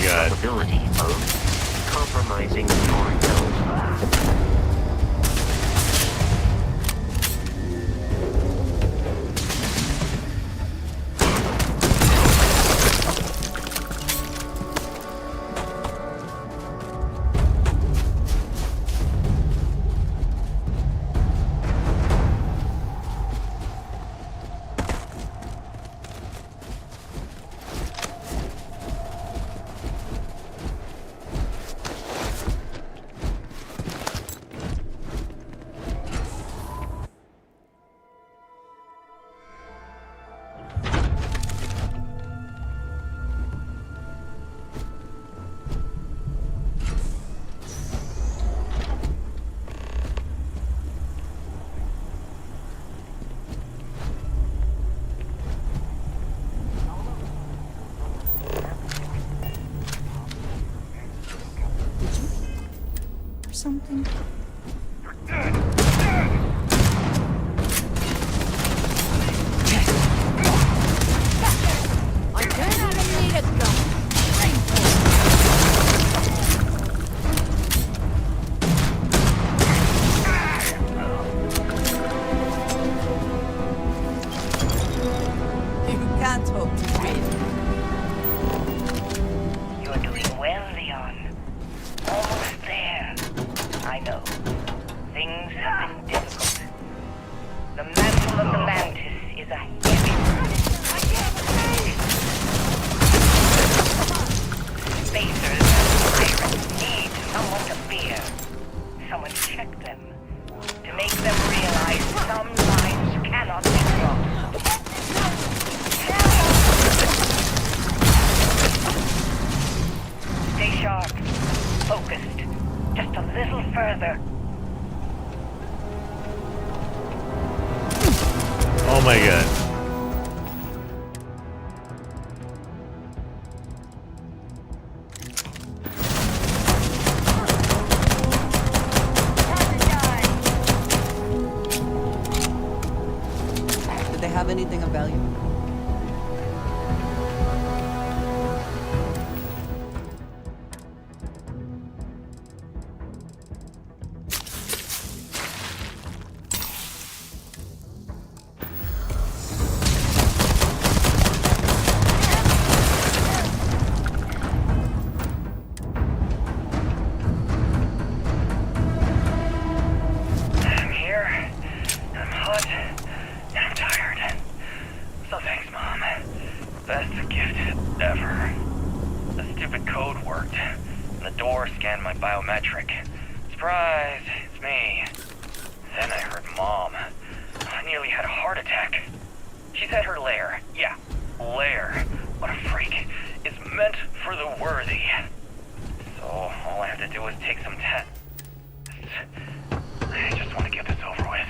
high probability of compromising your health. Something. I don't even need a gun. You can't hope to win. You're doing well, Leon. Almost there. I know. Things have been difficult. The mantle of the Mantis is a heavy burden. Spacers and pirates need someone to fear. Someone to check them. To make them realize some lines cannot be crossed. Stay sharp. Focused. Just a little further. Oh my god. Did they have anything of value? I'm here. I'm hot. And I'm tired. So thanks, Mom. Best gift ever. The stupid code worked. And the door scanned my biometric. Surprise! It's me. Then I heard Mom. I nearly had a heart attack. She said her lair. Yeah, lair. What a freak. Is meant for the worthy. So all I have to do is take some tests. I just want to get this over with.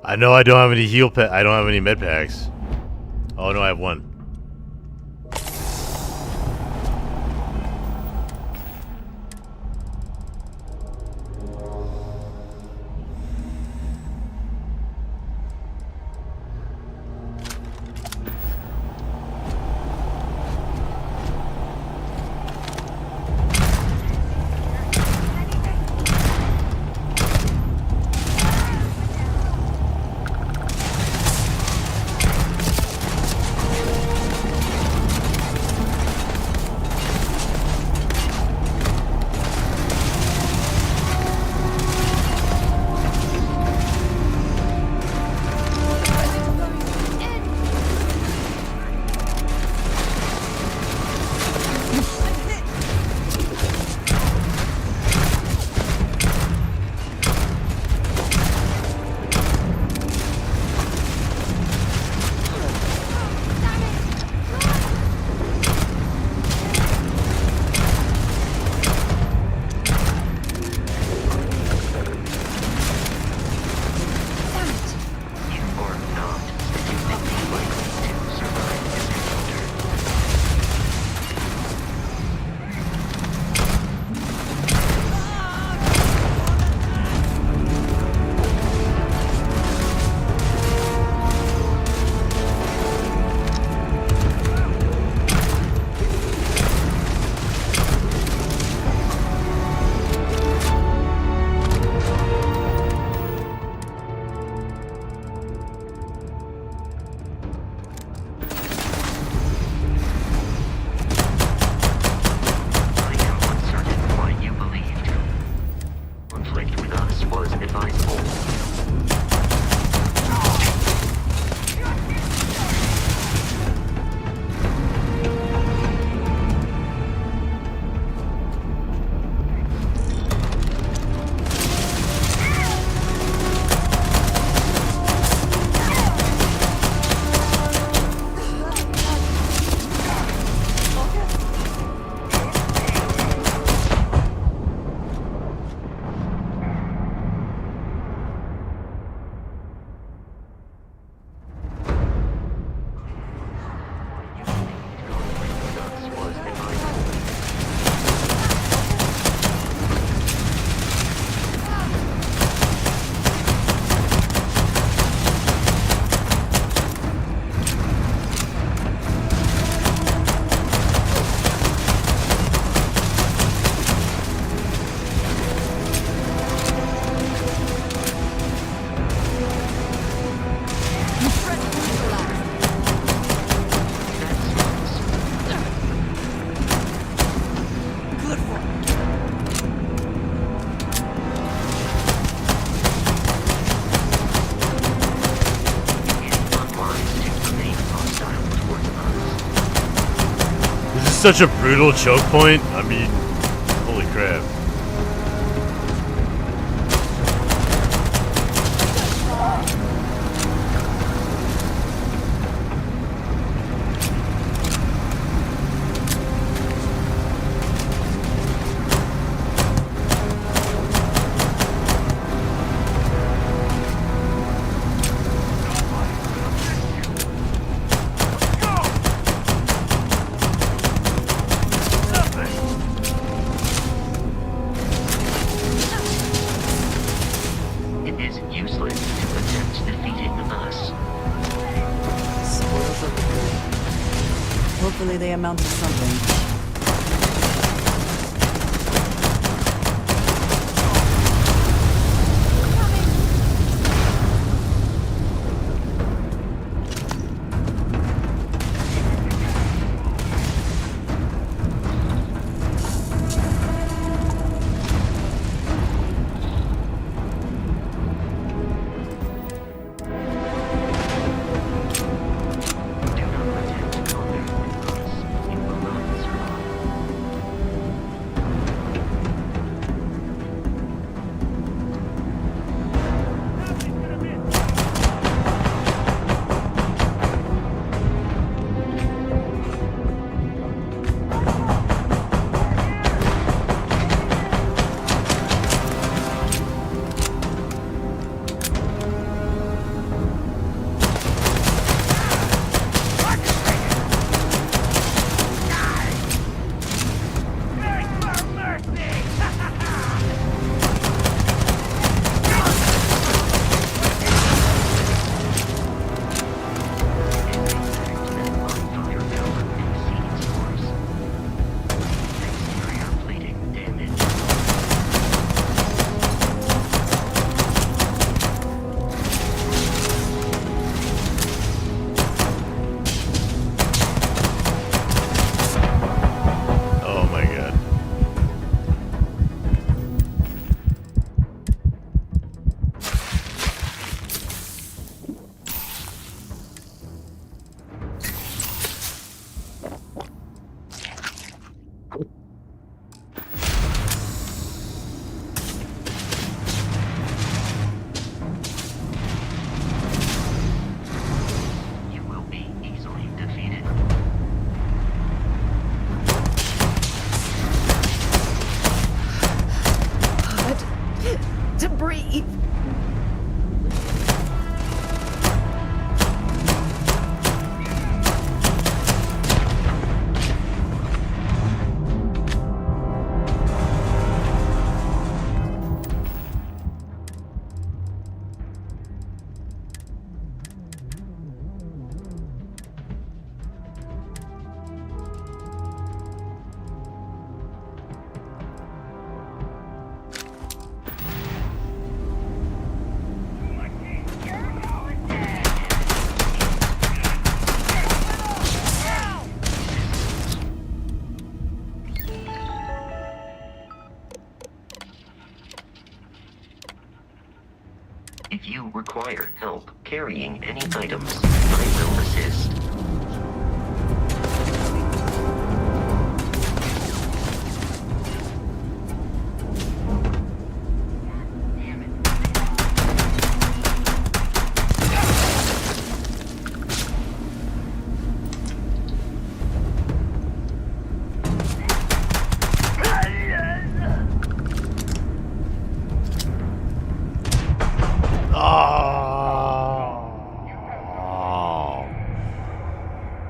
I know I don't have any heal I don't have any med packs. Oh no, I have one. Such a brutal choke point. I mean, holy crap. Hopefully they amount to something. Do not attempt combat with us. You will not survive. If you require help carrying any items, I will assist.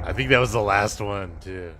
I think that was the last one, too.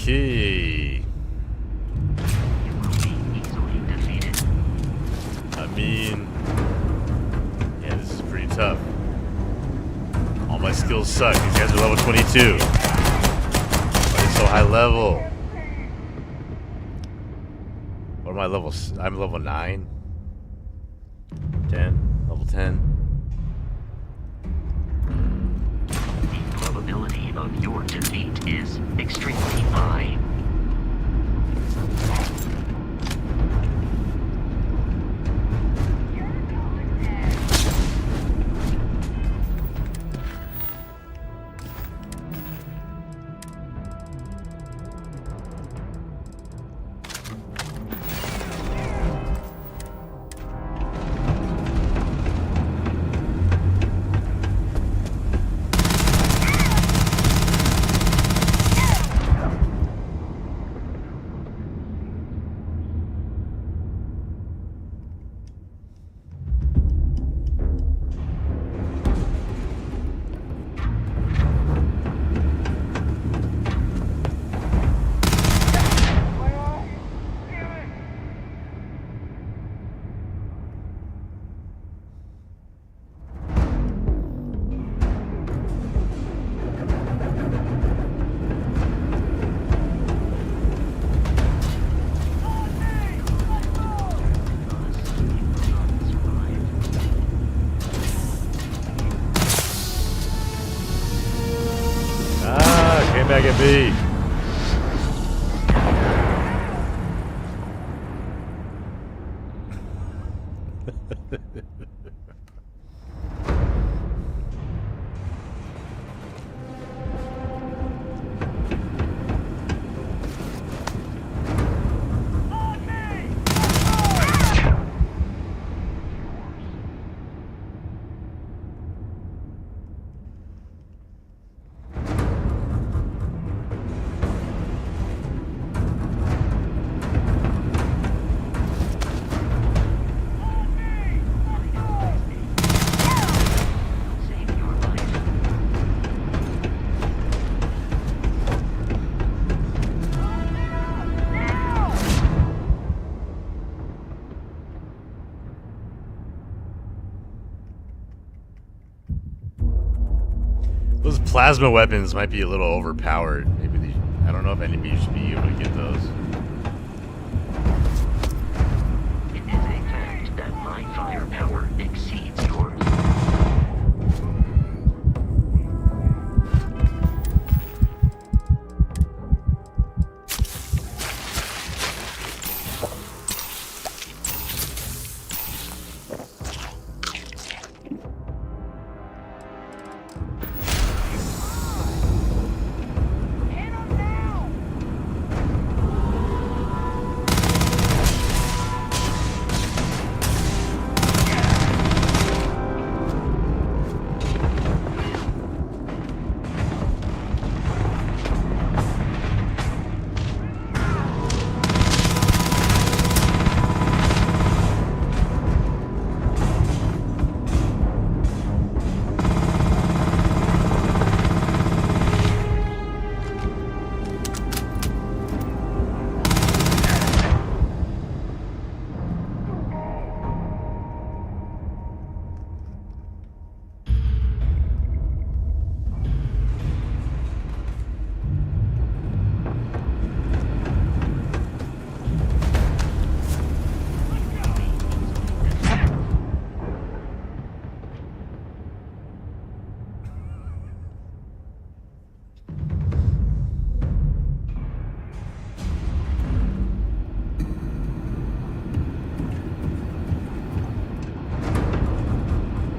Okay. I mean, yeah, this is pretty tough. All my skills suck. These guys are level 22. Why are they so high level? What am I level? I'm level 9? 10? Level 10? The probability of your defeat is extremely high. Back at B. Those plasma weapons might be a little overpowered. Maybe they, I don't know if anybody should be able to get those. It is a fact that my firepower exceeds yours.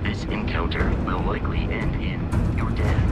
This encounter will likely end in your death.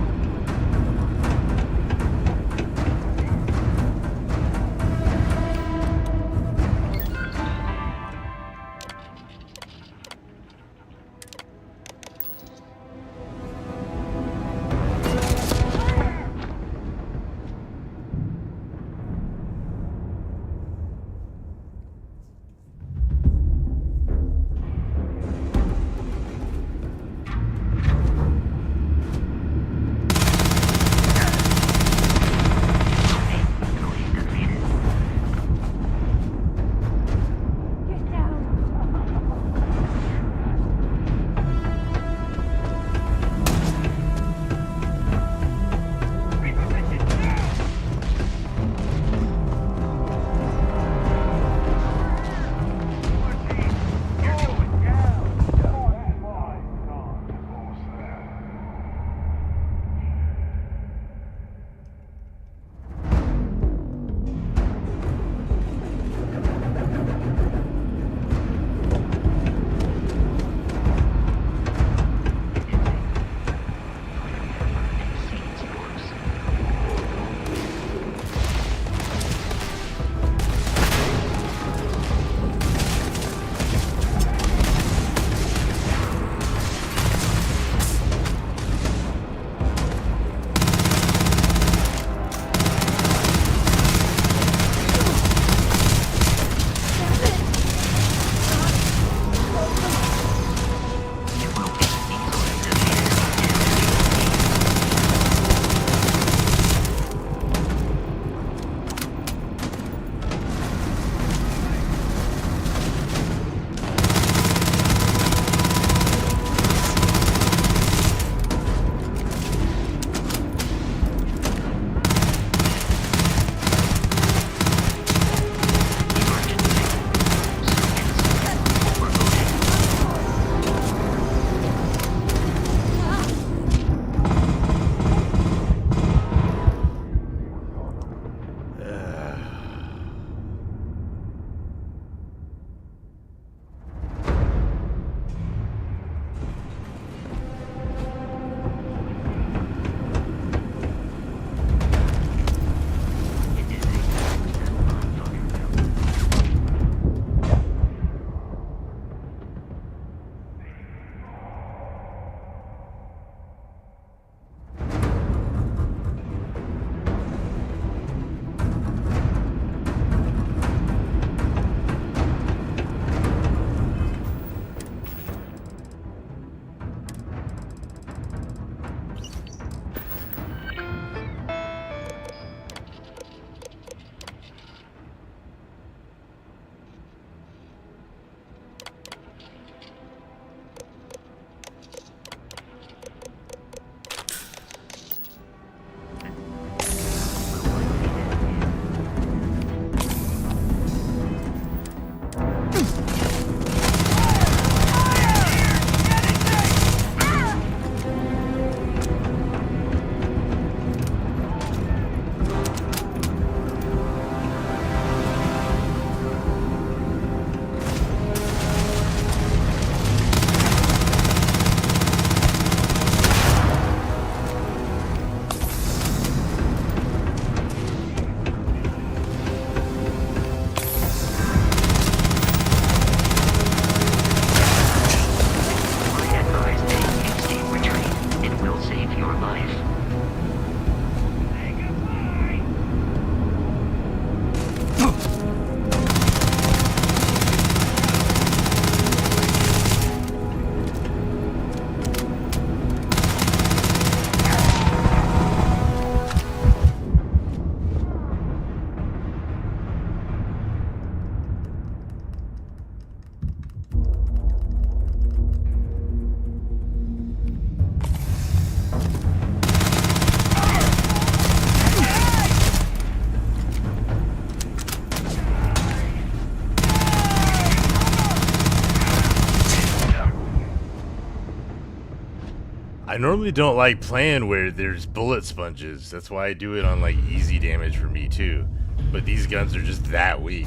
I normally don't like playing where there's bullet sponges. That's why I do it on like easy damage for me too. But these guns are just that weak.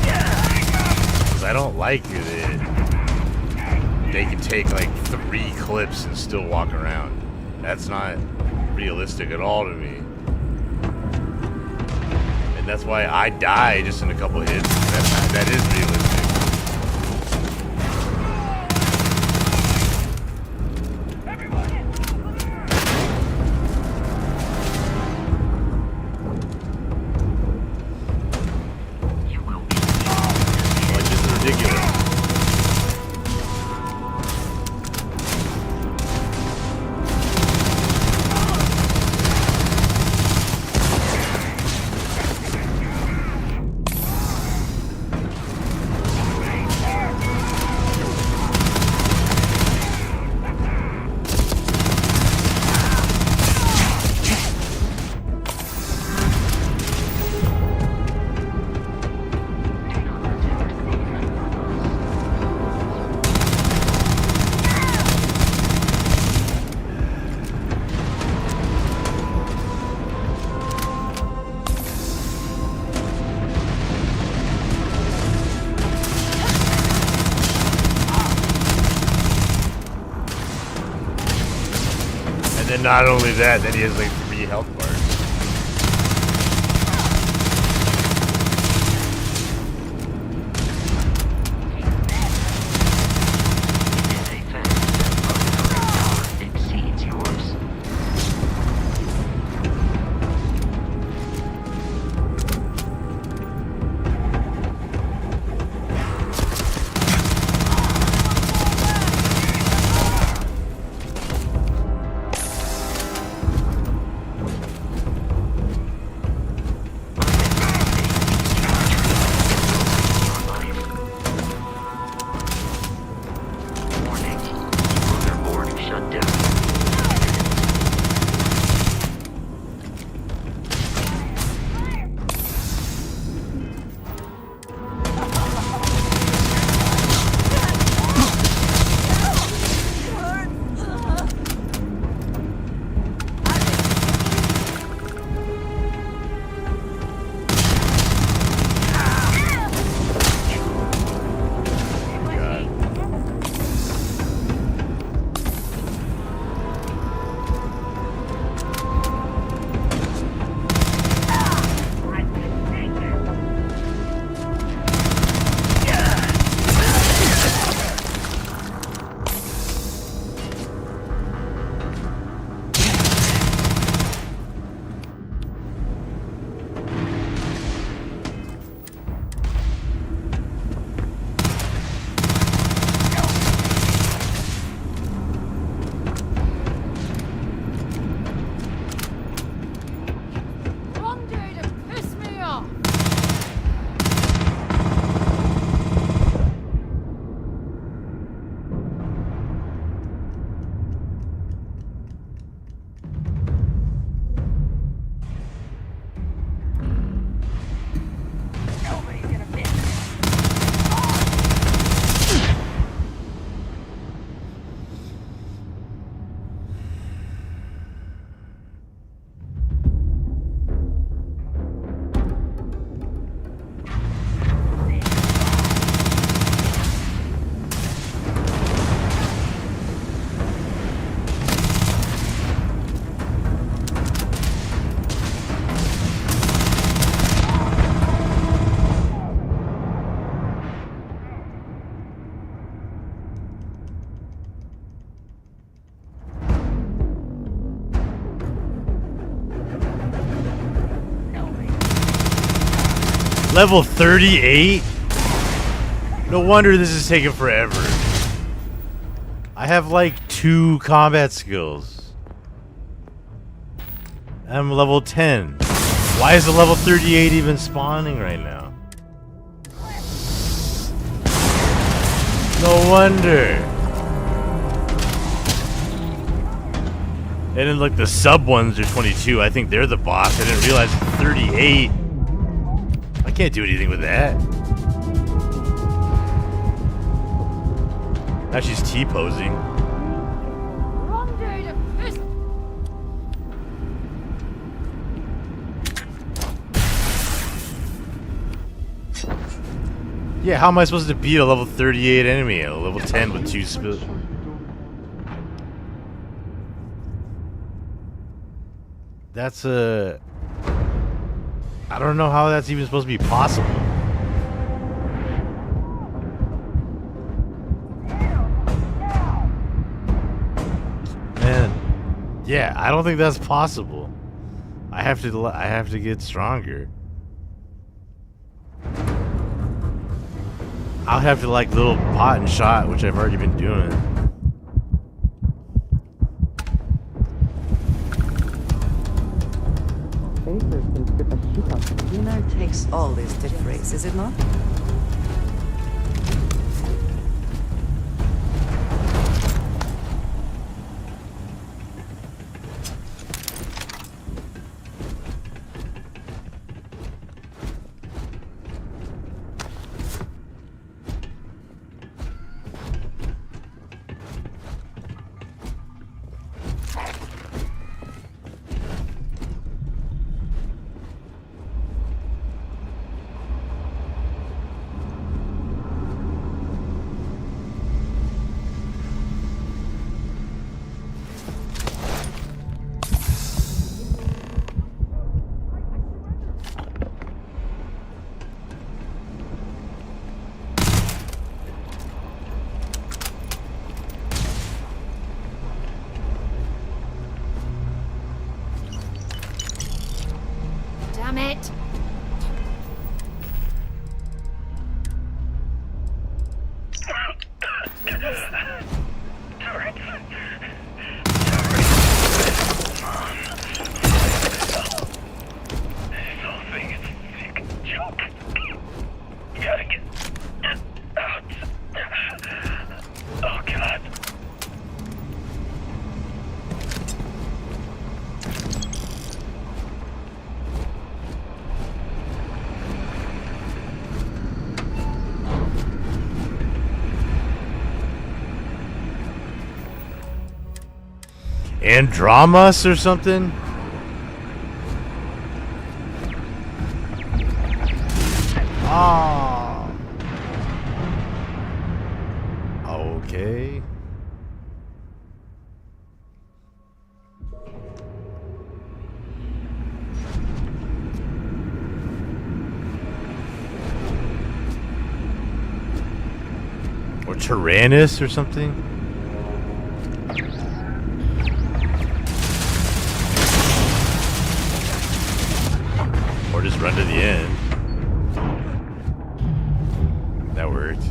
Because I don't like it. They can take like 3 clips and still walk around. That's not realistic at all to me. And that's why I die just in a couple hits. That is realistic. And not only that, then he has like 3 health bars. Level 38? No wonder this is taking forever. I have like 2 combat skills. I'm level 10. Why is the level 38 even spawning right now? No wonder. And then like the sub ones are 22. I think they're the boss. I didn't realize 38. I can't do anything with that. Now she's T-posing. Yeah, how am I supposed to beat a level 38 enemy at a level 10 with 2 spill? That's a... I don't know how that's even supposed to be possible. Man, yeah, I don't think that's possible. I have to get stronger. I'll have to like little pot and shot, which I've already been doing. Dinner takes all this to phrase, is it not? Damn it! Andromas or something? Oh. Okay. Or Tyrannus or something? Or just run to the end. That worked.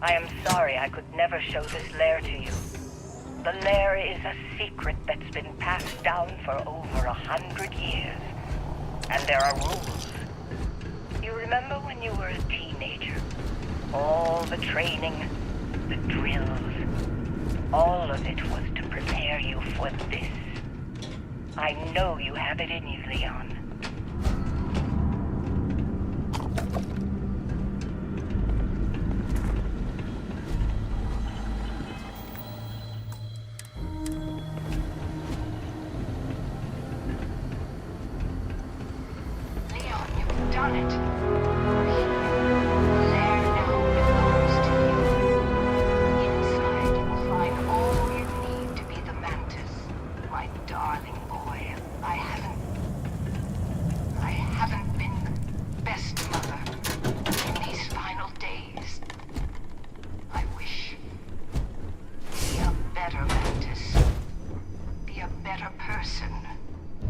I am sorry I could never show this lair to you. The lair is a secret that's been passed down for over 100 years. And there are rules. You remember when you were a teenager? All the training, the drills, all of it was to prepare you for this. I know you have it in you, Leon. Done it. The lair now belongs to you. Inside, you will find all you need to be the Mantis. My darling boy. I haven't been the best mother in these final days. I wish. Be a better Mantis. Be a better person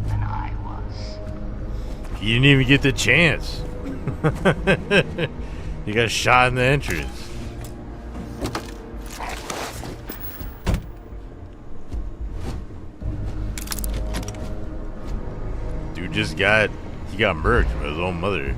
than I was. You didn't even get the chance. You got shot in the entrance. Dude he got murked by his own mother.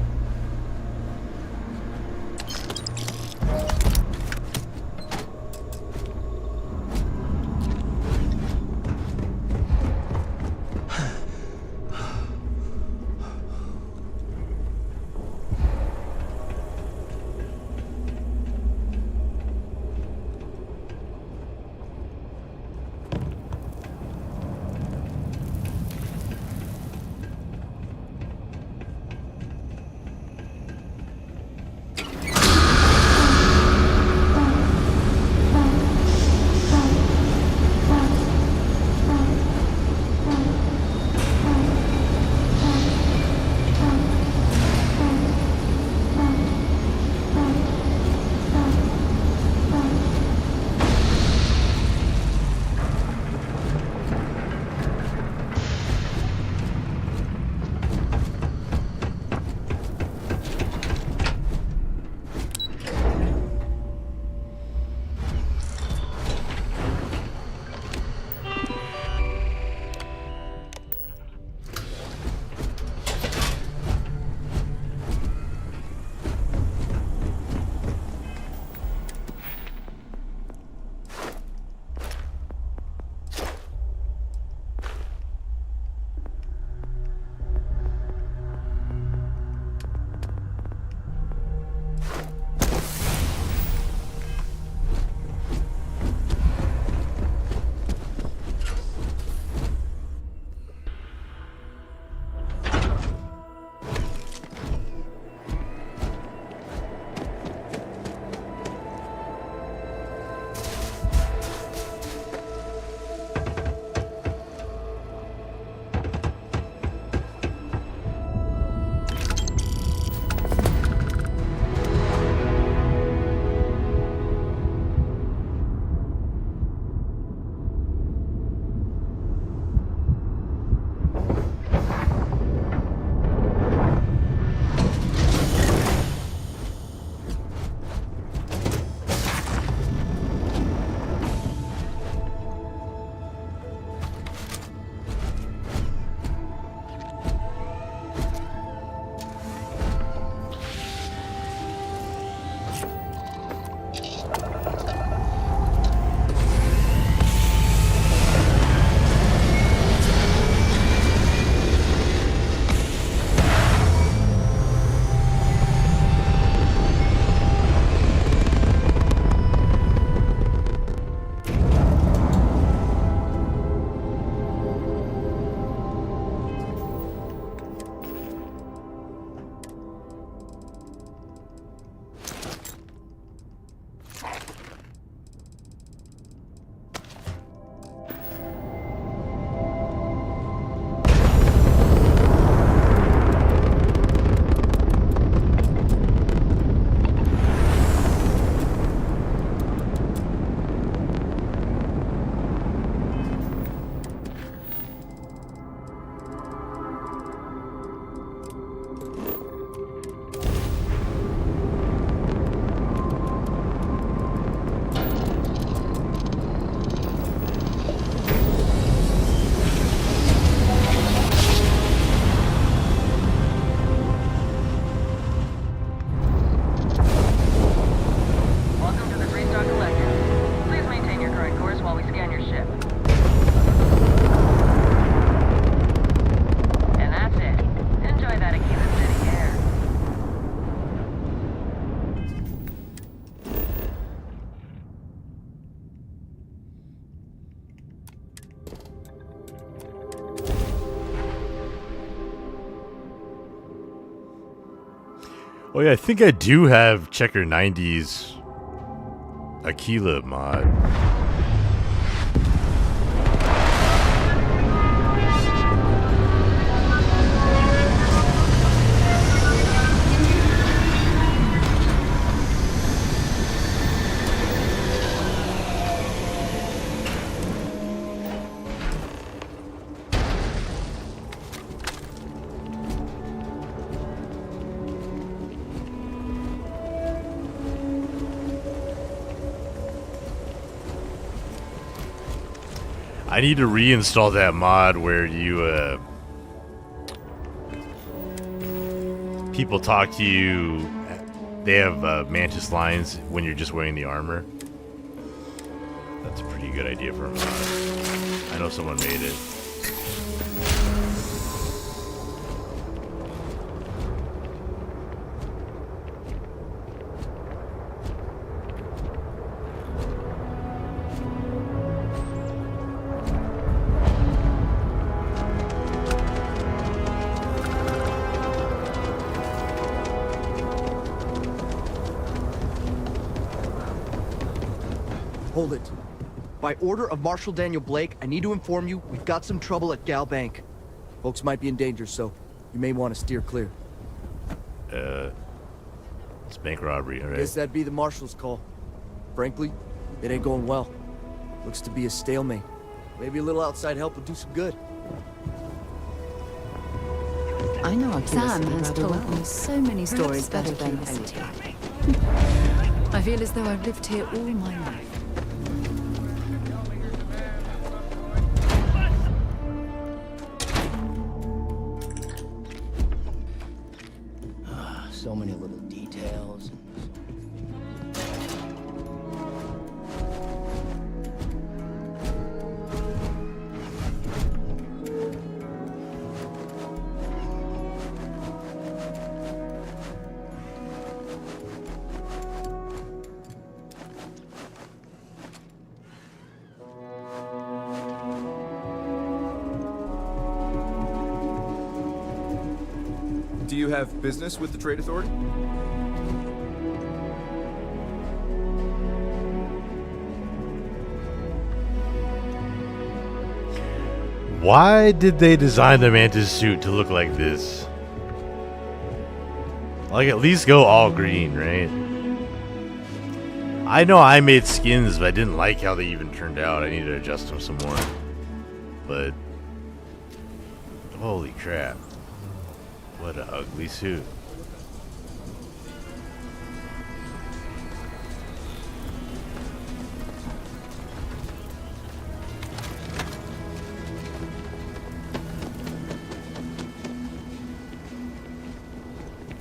Oh yeah, I think I do have Checker 90's Aquila mod. I need to reinstall that mod where you, people talk to you, they have mantis lines when you're just wearing the armor. That's a pretty good idea for a mod. I know someone made it. Hold it. By order of Marshal Daniel Blake, I need to inform you we've got some trouble at Gal Bank. Folks might be in danger, so you may want to steer clear. It's bank robbery, alright? Guess that'd be the Marshal's call. Frankly, it ain't going well. Looks to be a stalemate. Maybe a little outside help would do some good. I know Aquila Sam City has rather told well. me so many stories Perhaps better than Aquila City. anything. I feel as though I've lived here all my life. So many little details. Do you have business with the Trade Authority? Why did they design the mantis suit to look like this? Like, at least go all green, right? I know I made skins, but I didn't like how they even turned out. I need to adjust them some more. But holy crap. What an ugly suit.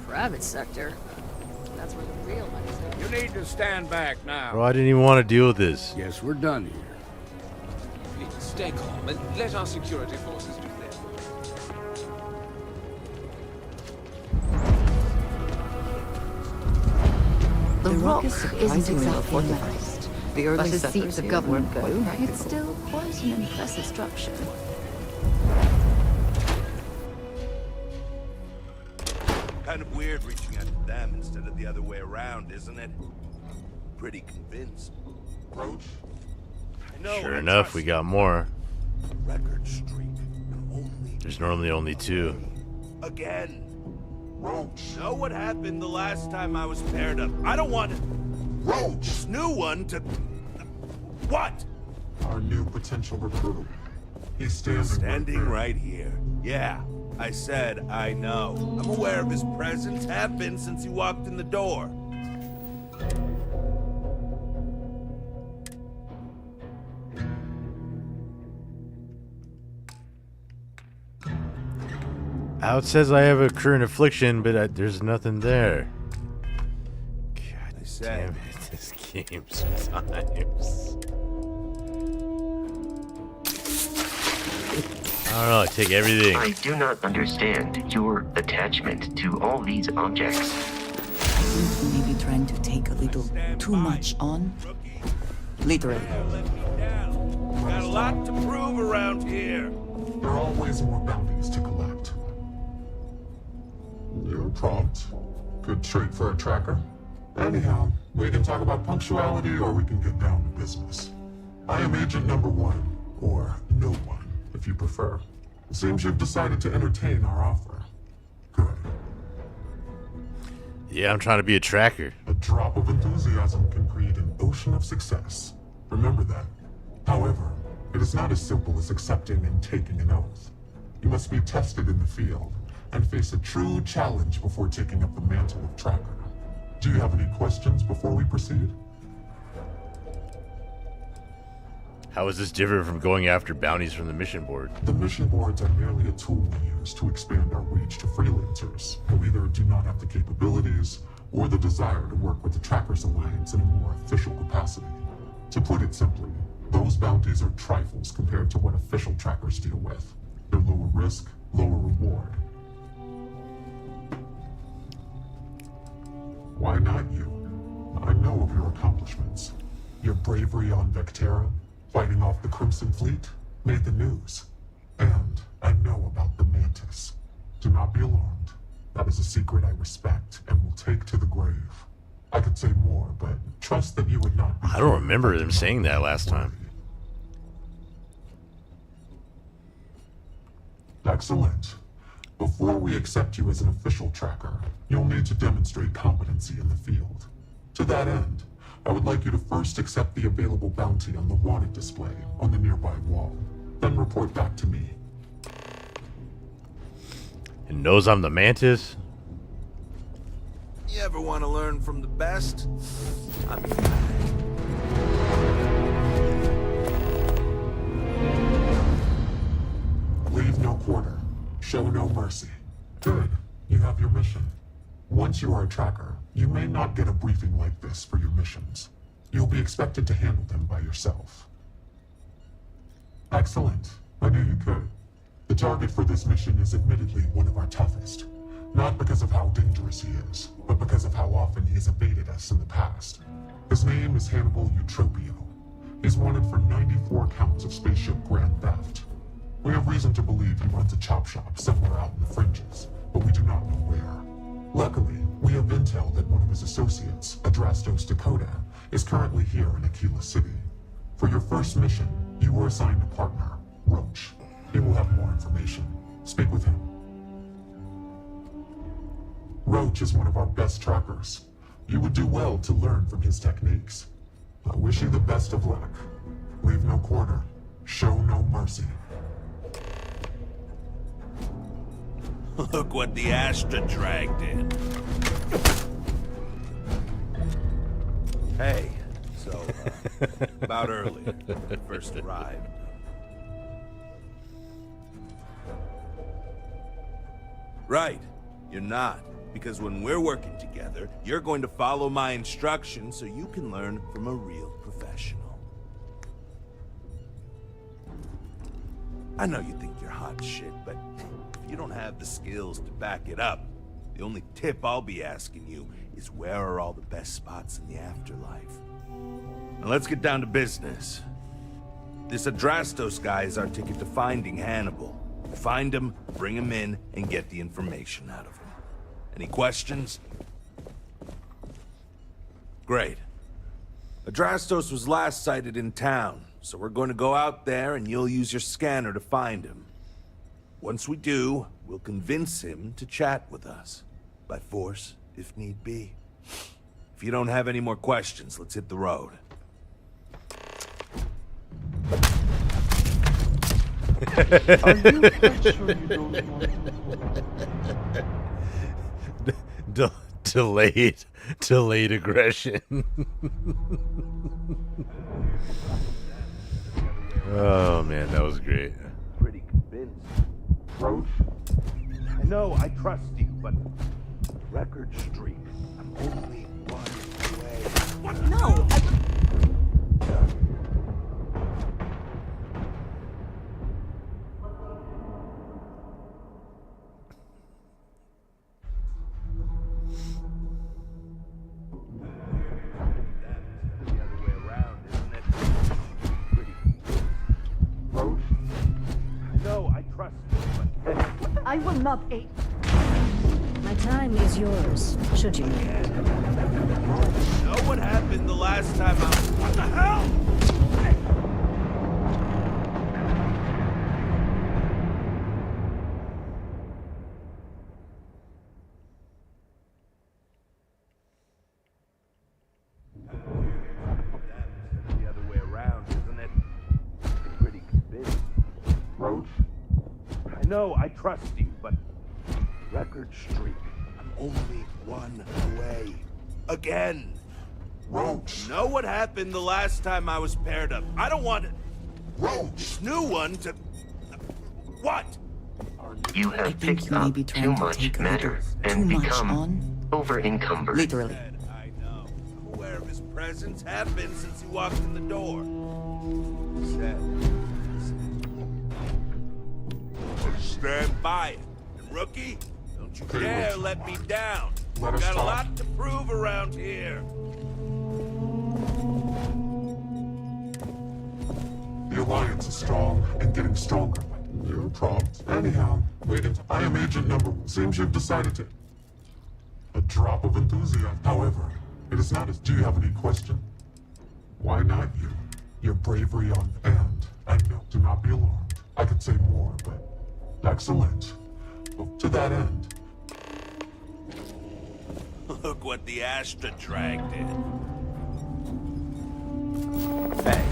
Private sector. That's where the real money's at. You need to stand back now. Bro, I didn't even want to deal with this. Yes, we're done here. Please stay calm and let our security forces do their The rock isn't surprisingly exactly fortified. nice, The early but as settlers seats of here government weren't go, quite it's still quite an impressive structure. Kind of weird reaching out to them instead of the other way around, isn't it? Pretty convinced. Roach? Sure enough, we got more. Record streak. There's normally only 2. Again. Roach. Know what happened the last time I was paired up? I don't want to. Roach. This new one to. What? Our new potential recruit. He's standing right here. Yeah, I said I know. I'm aware of his presence, have been since he walked in the door. Out says I have a current affliction, but there's nothing there. God damn it, this game sometimes. I don't know, I take everything. I do not understand your attachment to all these objects. I think you may be trying to take a little too much on. Literally. Got a lot to prove around here. There are always more bounties to collect. You're prompt. Good trait for a tracker. Anyhow, we can talk about punctuality or we can get down to business. I am Agent Number 1, or No One, if you prefer. It seems you've decided to entertain our offer. Good. Yeah, I'm trying to be a tracker. A drop of enthusiasm can create an ocean of success. Remember that. However, it is not as simple as accepting and taking an oath. You must be tested in the field and face a true challenge before taking up the mantle of tracker. Do you have any questions before we proceed? How is this different from going after bounties from the mission board? The mission boards are merely a tool we use to expand our reach to freelancers who either do not have the capabilities or the desire to work with the Trackers Alliance in a more official capacity. To put it simply, those bounties are trifles compared to what official trackers deal with. They're lower risk, lower reward. Why not you? I know of your accomplishments. Your bravery on Vectera, fighting off the Crimson Fleet, made the news. And I know about the Mantis. Do not be alarmed. That is a secret I respect and will take to the grave. I could say more, but trust that you would not be... I don't remember them saying that last time. Excellent. Before we accept you as an official tracker, you'll need to demonstrate competency in the field. To that end, I would like you to first accept the available bounty on the wanted display on the nearby wall, then report back to me. It knows I'm the Mantis? You ever want to learn from the best? I'm your guy. Leave no quarter. Show no mercy. Good. You have your mission. Once you are a tracker, you may not get a briefing like this for your missions. You'll be expected to handle them by yourself. Excellent. I knew you could. The target for this mission is admittedly one of our toughest. Not because of how dangerous he is, but because of how often he has evaded us in the past. His name is Hannibal Eutropio. He's wanted for 94 counts of spaceship grand theft. We have reason to believe he runs a chop shop somewhere out in the fringes, but we do not know where. Luckily, we have intel that one of his associates, Adrastos Dakota, is currently here in Aquila City. For your first mission, you were assigned a partner, Roach. He will have more information. Speak with him. Roach is one of our best trackers. You would do well to learn from his techniques. I wish you the best of luck. Leave no quarter. Show no mercy. Look what the Astra dragged in. Hey, so, about early, first arrived. Right, you're not. Because when we're working together, you're going to follow my instructions so you can learn from a real professional. I know you think you're hot shit, but if you don't have the skills to back it up, the only tip I'll be asking you is where are all the best spots in the afterlife. Now let's get down to business. This Adrastos guy is our ticket to finding Hannibal. Find him, bring him in, and get the information out of him. Any questions? Great. Adrastos was last sighted in town, so we're going to go out there and you'll use your scanner to find him. Once we do, we'll convince him to chat with us. By force, if need be. If you don't have any more questions, let's hit the road. Are you quite sure you don't want to Delayed aggression. Oh man, that was great. Pretty convinced. Roach? I know I trust you, but record streak. I'm only one away. What? No, I know I trust you, but I will not aid. My Time is yours, should you need it. Know what happened the last time I... What the hell? The other way around, isn't it? Pretty convinced. Roach? I know, I trust you, but... Record streak. I'm only one away. Again. Roach. Know what happened the last time I was paired up? I don't want it. Roach. This new one to... What? You have picked up too much matter and become over-encumbered. Literally. I know. I'm aware of his presence, have been since he walked in the door. Stand by it. And rookie, don't you dare let me down. Let us Got a talk. lot to prove around here. The Alliance is strong and getting stronger. You're prompt. Anyhow, wait until I am agent number one. Seems you've decided to. A drop of enthusiasm. However, it is not as. Do you have any question? Why not you? Your bravery on end. And no, do not be alarmed. I could say more, but excellent. Well, to that end. Look what the Astra dragged in. Hey,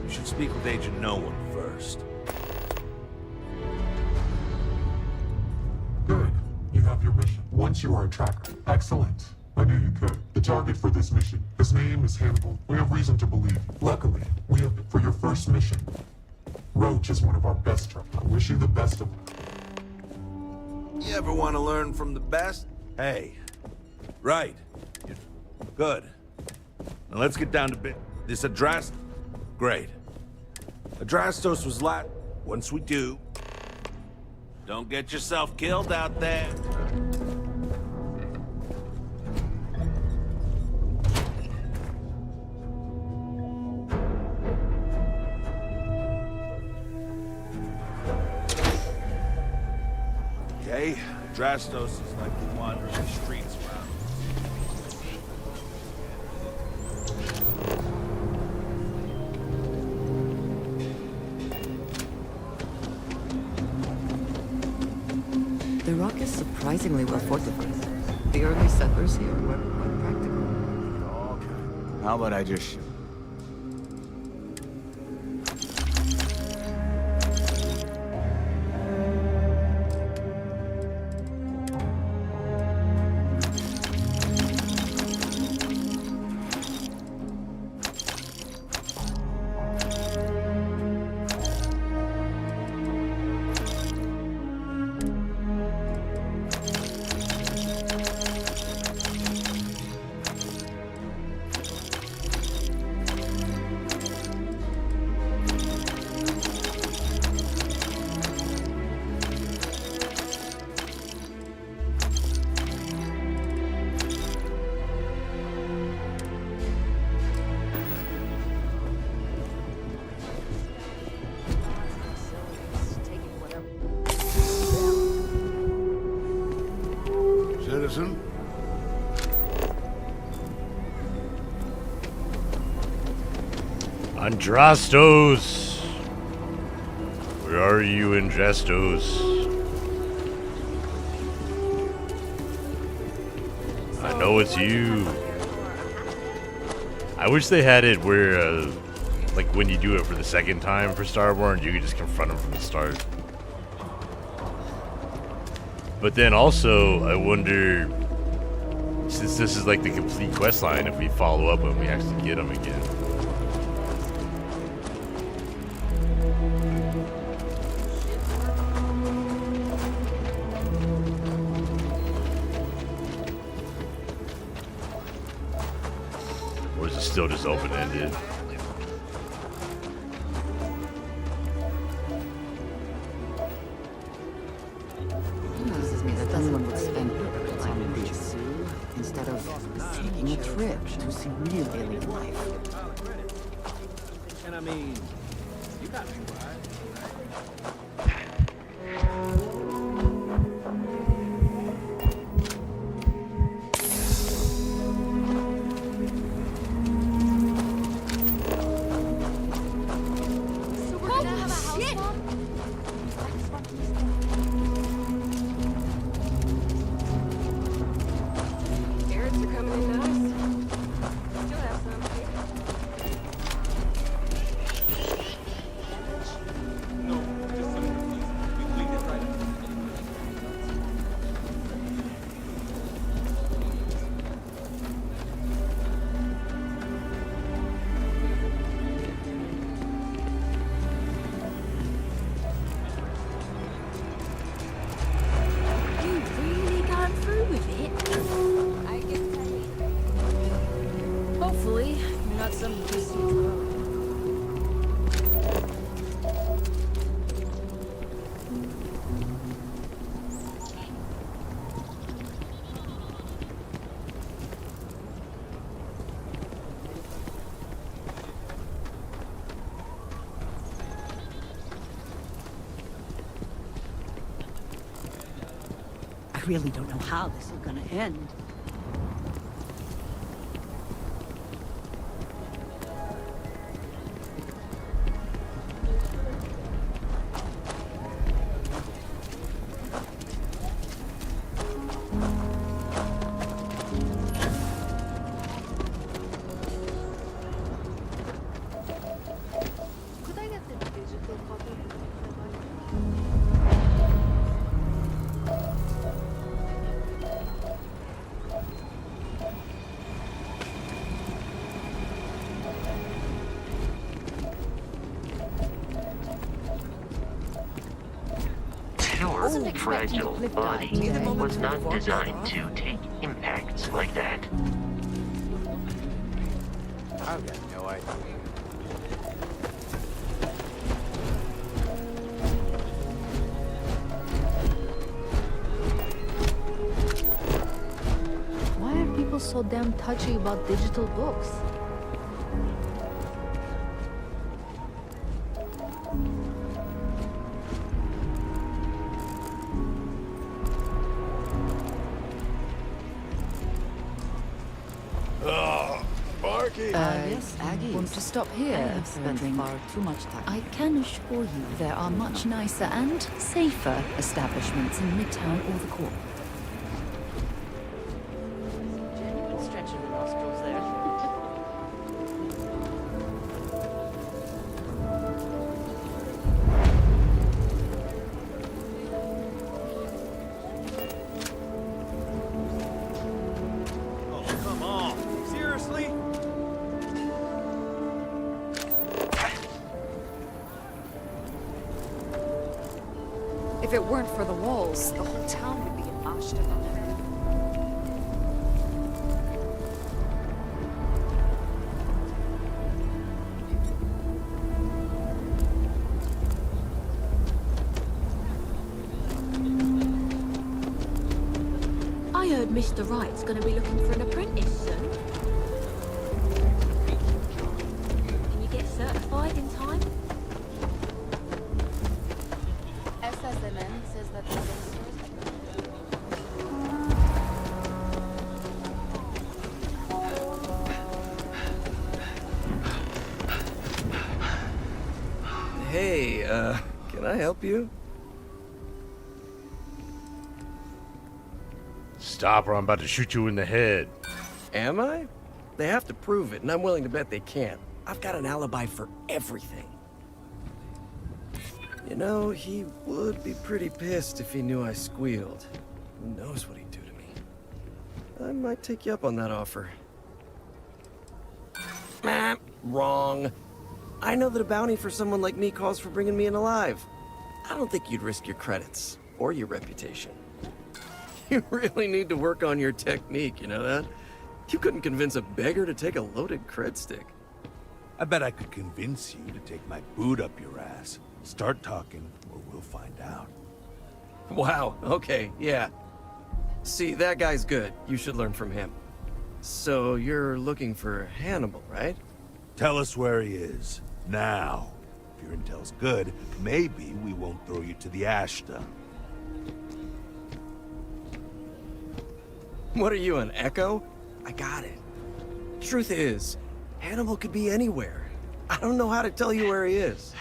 you should speak with Agent No One first. Good. You have your mission. Once you are a tracker. Excellent. I knew you could. The target for this mission. His name is Hannibal. We have reason to believe. Luckily, we have for your first mission. Roach is one of our best trackers. I wish you the best of luck. You ever want to learn from the best? Hey. Right. Good. Now let's get down to this Adrast... Great. Adrastos was once we do... Don't get yourself killed out there. Okay, Adrastos is likely wandering the streets around. The rock is surprisingly well fortified. The early settlers here were quite practical. How about I just shoot? Citizen? Andrastos! Where are you, Andrastos? I know it's you. I wish they had it where, like when you do it for the second time for Starborn, you could just confront him from the start. But then also, I wonder, since this is like the complete quest line, if we follow up when we actually get him again. Or is it still just open-ended? Someone would spend time in this instead of taking a trip to see real alien life. And I mean, you got me right. about some juicy drug. I really don't know how this is gonna end. Could I get the digital copy? Your fragile body was not designed to take impacts like that. I've got no idea. Why are people so damn touchy about digital books? Yes, Aggie. Want to stop here? I've spent far too much time. I can assure you there are much nicer and safer establishments in Midtown or the Core. Genuine stretch of the nostrils there. Oh, come on. Seriously? If it weren't for the walls, the whole town would be in Ashtabad. I heard Mr. Wright's gonna be looking for an apprentice soon. Can you get certified in time? SSMN says that Hey, can I help you? Stop or I'm about to shoot you in the head. Am I? They have to prove it, and I'm willing to bet they can't. I've got an alibi for everything. You know, he would be pretty pissed if he knew I squealed. Who knows what he'd do to me? I might take you up on that offer. Nah, wrong. I know that a bounty for someone like me calls for bringing me in alive. I don't think you'd risk your credits, or your reputation. You really need to work on your technique, you know that? You couldn't convince a beggar to take a loaded cred stick. I bet I could convince you to take my boot up your ass. Start talking, or we'll find out. Wow, okay, yeah. See, that guy's good. You should learn from him. So, you're looking for Hannibal, right? Tell us where he is, now. If your intel's good, maybe we won't throw you to the Ashta. What are you, an echo? I got it. Truth is, Hannibal could be anywhere. I don't know how to tell you where he is.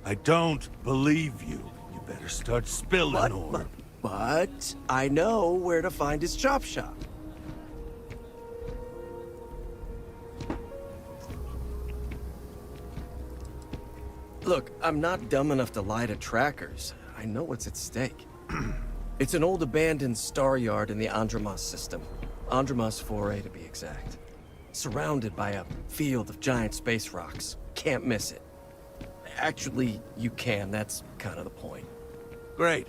I don't believe you. You better start spilling, or... But I know where to find his chop shop. Look, I'm not dumb enough to lie to trackers. I know what's at stake. It's an old abandoned star yard in the Andromos system. Andromos 4A to be exact. Surrounded by a field of giant space rocks. Can't miss it. Actually, you can. That's kind of the point. Great.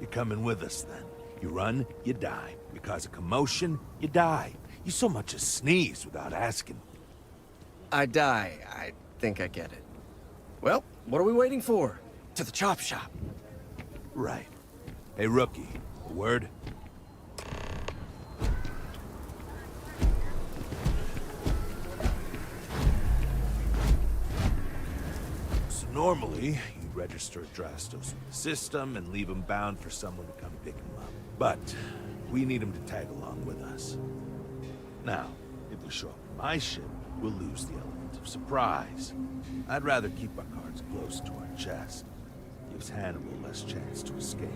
You're coming with us, then. You run, you die. You cause a commotion, you die. You so much as sneeze without asking. I die. I think I get it. Well, what are we waiting for? To the chop shop. Right. Hey, rookie, a word? So normally, you register Drastos with the system and leave him bound for someone to come pick him up. But we need him to tag along with us. Now, if we show up in my ship, we'll lose the element of surprise. I'd rather keep our cards close to our chest. Gives Hannibal less chance to escape.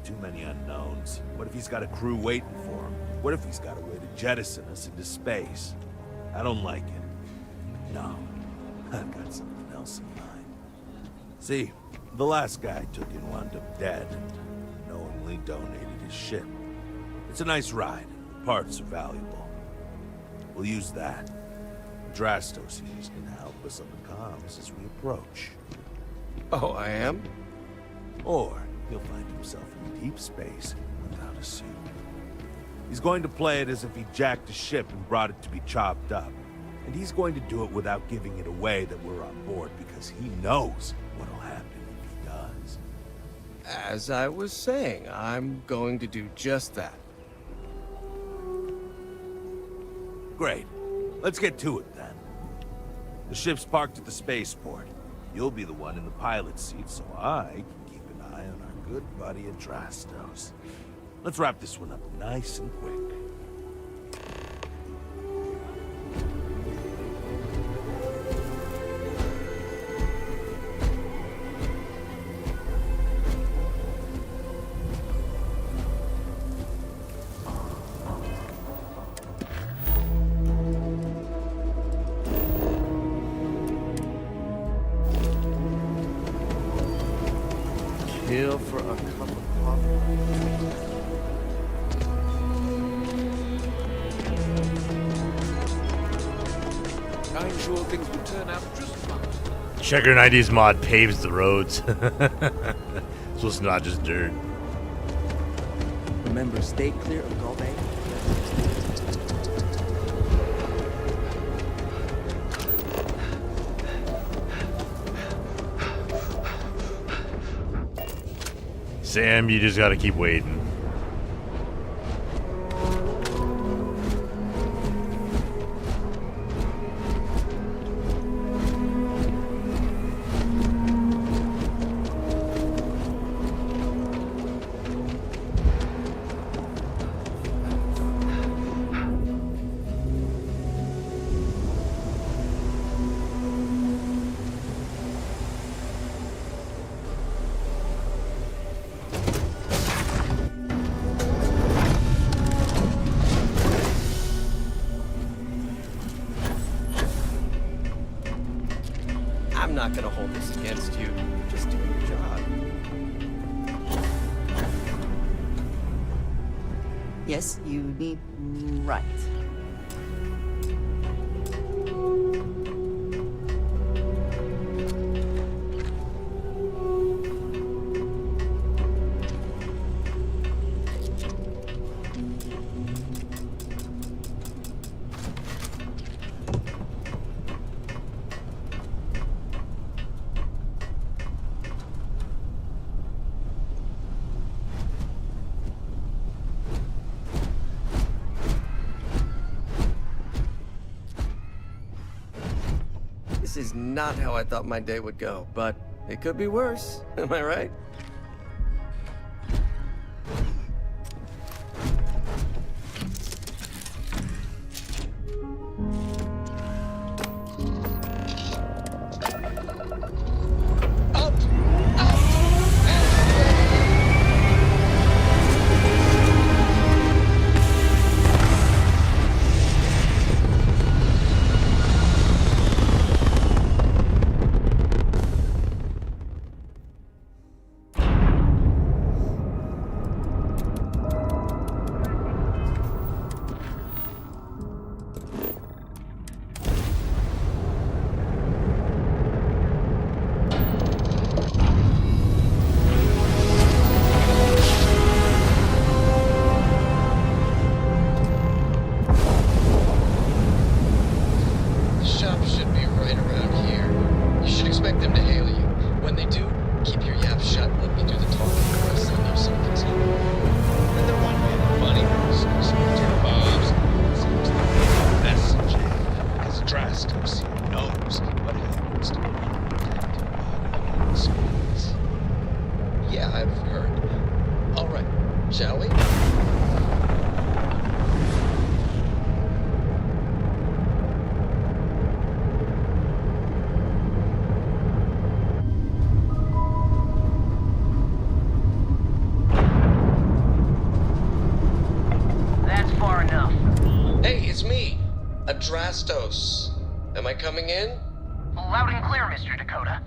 Too many unknowns. What if he's got a crew waiting for him? What if he's got a way to jettison us into space? I don't like it. No, I've got something else in mind. See, the last guy I took in wound up dead, and knowingly donated his ship. It's a nice ride. The parts are valuable. We'll use that. Drastos here is gonna help us on the comms as we approach. Oh, I am? Or he'll find himself in deep space without a suit. He's going to play it as if he jacked a ship and brought it to be chopped up. And he's going to do it without giving it away that we're on board because he knows what'll happen if he does. As I was saying, I'm going to do just that. Great. Let's get to it then. The ship's parked at the spaceport. You'll be the one in the pilot's seat, so I can keep an eye on our good buddy Adrastos. Let's wrap this one up nice and quick. Kill for a cup of coffee. I'm sure things will turn out just fine. Checker 90s mod paves the roads. So it's not just dirt. Remember, stay clear of Gull Bay. Sam, you just gotta keep waiting. I'm not gonna hold this against you. Just do your job. Yes, you need... right. This is not how I thought my day would go, but it could be worse. Am I right? shall we? That's far enough. Hey, it's me, Adrastos. Am I coming in? Loud and clear, Mr. Dakota.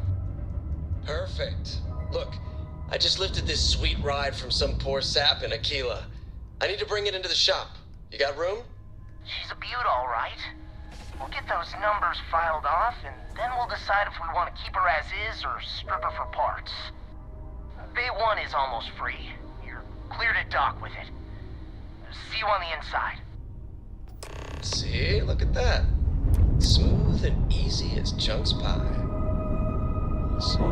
Perfect. Look, I just lifted this sweet ride from some poor sap in Aquila. I need to bring it into the shop. You got room? She's a beaut, all right. We'll get those numbers filed off, and then we'll decide if we want to keep her as is or strip her for parts. Bay 1 is almost free. You're clear to dock with it. See you on the inside. See? Look at that. Smooth and easy as Chunk's pie. Let's see.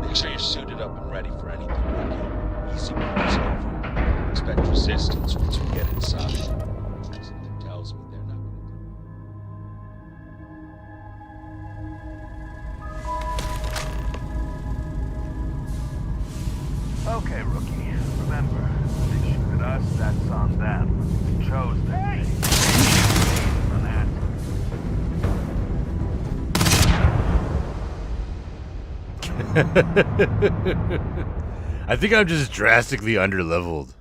Make sure you're suited up and ready for anything, Ricky. Easy moves over. Expect resistance once we get inside. Something tells me they're not gonna Okay, rookie. Remember, they shoot at us, that's on them. We chose that. On that. I think I'm just drastically underleveled.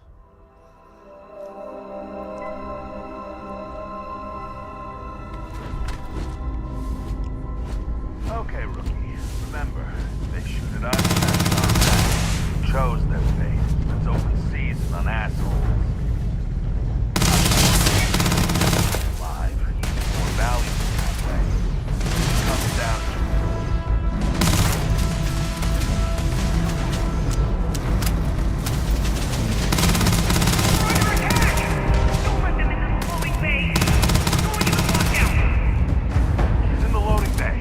Okay, rookie. Remember, they shoot at us, that's on them. We chose their fate. It's open season on assholes. Live, even more valuable that way. It comes down to He's in the loading bay.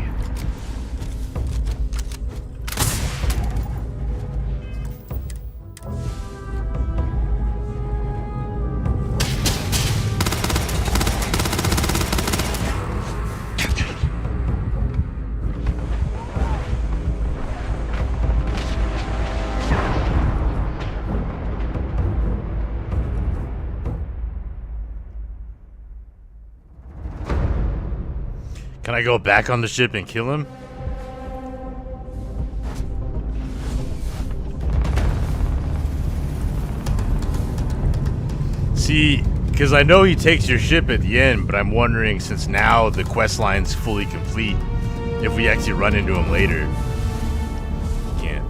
Can I go back on the ship and kill him? See, because I know he takes your ship at the end, but I'm wondering, since now the quest line's fully complete, if we actually run into him later. Can't.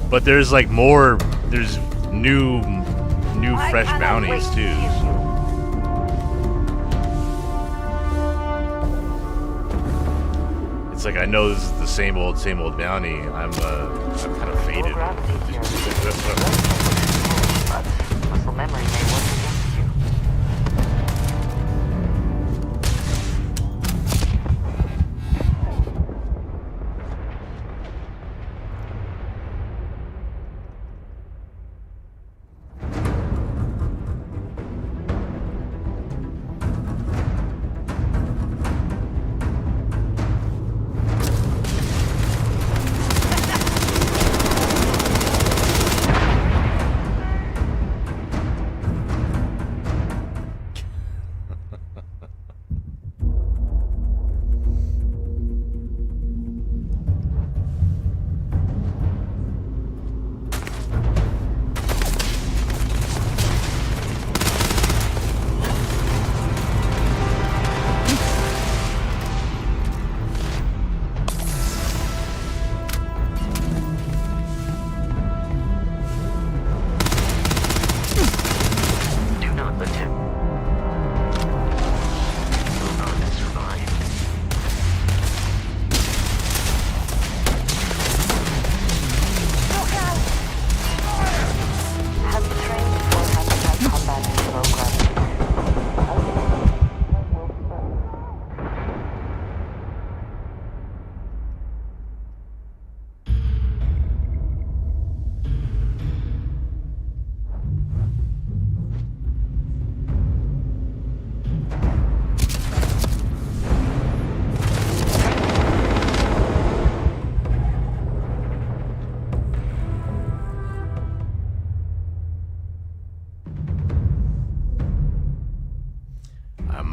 But there's like more, there's new fresh bounties too. It's like I know this is the same old bounty. I'm kind of faded. Muscle memory may work against you.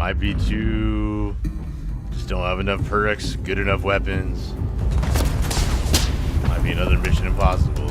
might be too... Just don't have enough perks, good enough weapons. Might be another Mission Impossible.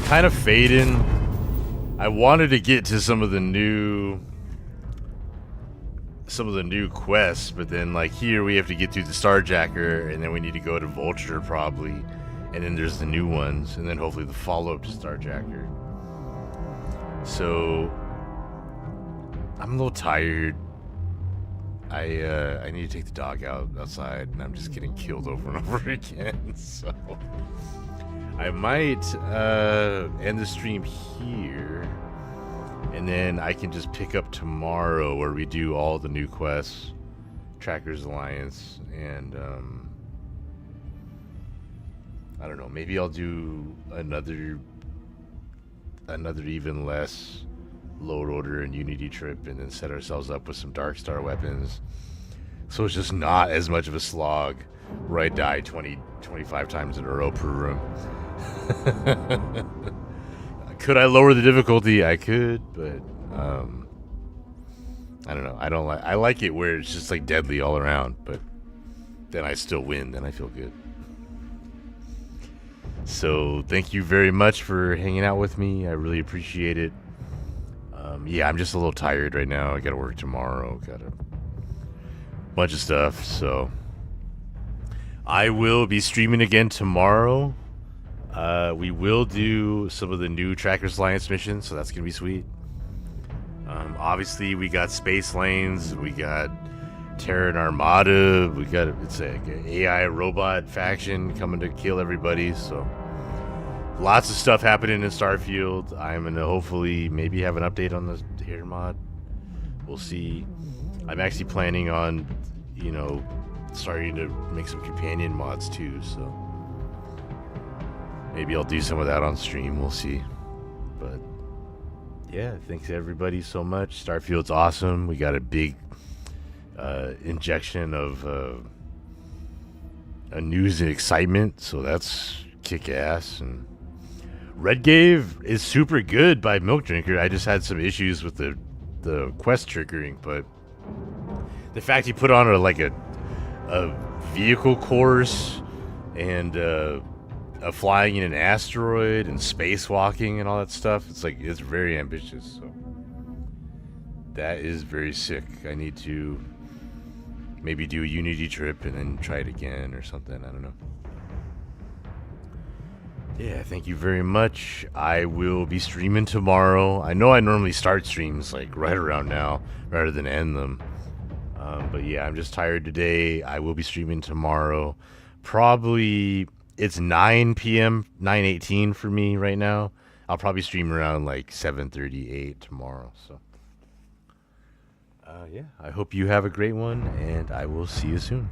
Kind of fading. I wanted to get to some of the new quests, but then like here we have to get through the Starjacker, and then we need to go to Vulture probably, and then there's the new ones, and then hopefully the follow-up to Starjacker. So I'm a little tired. I need to take the dog outside, and I'm just getting killed over and over again. So I might end the stream here, and then I can just pick up tomorrow where we do all the new quests, Trackers Alliance, and I don't know, maybe I'll do another even less load order and Unity trip, and then set ourselves up with some Dark Star weapons, so it's just not as much of a slog where I die 25 times in a row per room. Could I lower the difficulty? I could, but I don't know. I like it where it's just like deadly all around, but then I still win, then I feel good. So thank you very much for hanging out with me. I really appreciate it. Yeah, I'm just a little tired right now. I gotta work tomorrow, got a bunch of stuff, so I will be streaming again tomorrow. We will do some of the new Trackers Alliance missions, so that's gonna be sweet. Obviously we got Space Lanes, we got Terran Armada, it's an AI robot faction coming to kill everybody, so lots of stuff happening in Starfield. I'm gonna hopefully maybe have an update on the hair mod. We'll see. I'm actually planning on, starting to make some companion mods too, so maybe I'll do some of that on stream. We'll see. But yeah, thanks everybody so much. Starfield's awesome. We got a big injection of news and excitement, so that's kick-ass. And REDGRAVE is super good by Milk Drinker. I just had some issues with the quest triggering, but the fact he put on a vehicle course and flying in an asteroid and spacewalking and all that stuff, it's very ambitious. So that is very sick. I need to maybe do a Unity trip and then try it again or something. I don't know. Yeah, thank you very much. I will be streaming tomorrow. I know I normally start streams right around now rather than end them. But yeah, I'm just tired today. I will be streaming tomorrow. Probably it's 9 p.m., 9:18 for me right now. I'll probably stream around 7:38 tomorrow. So yeah, I hope you have a great one, and I will see you soon.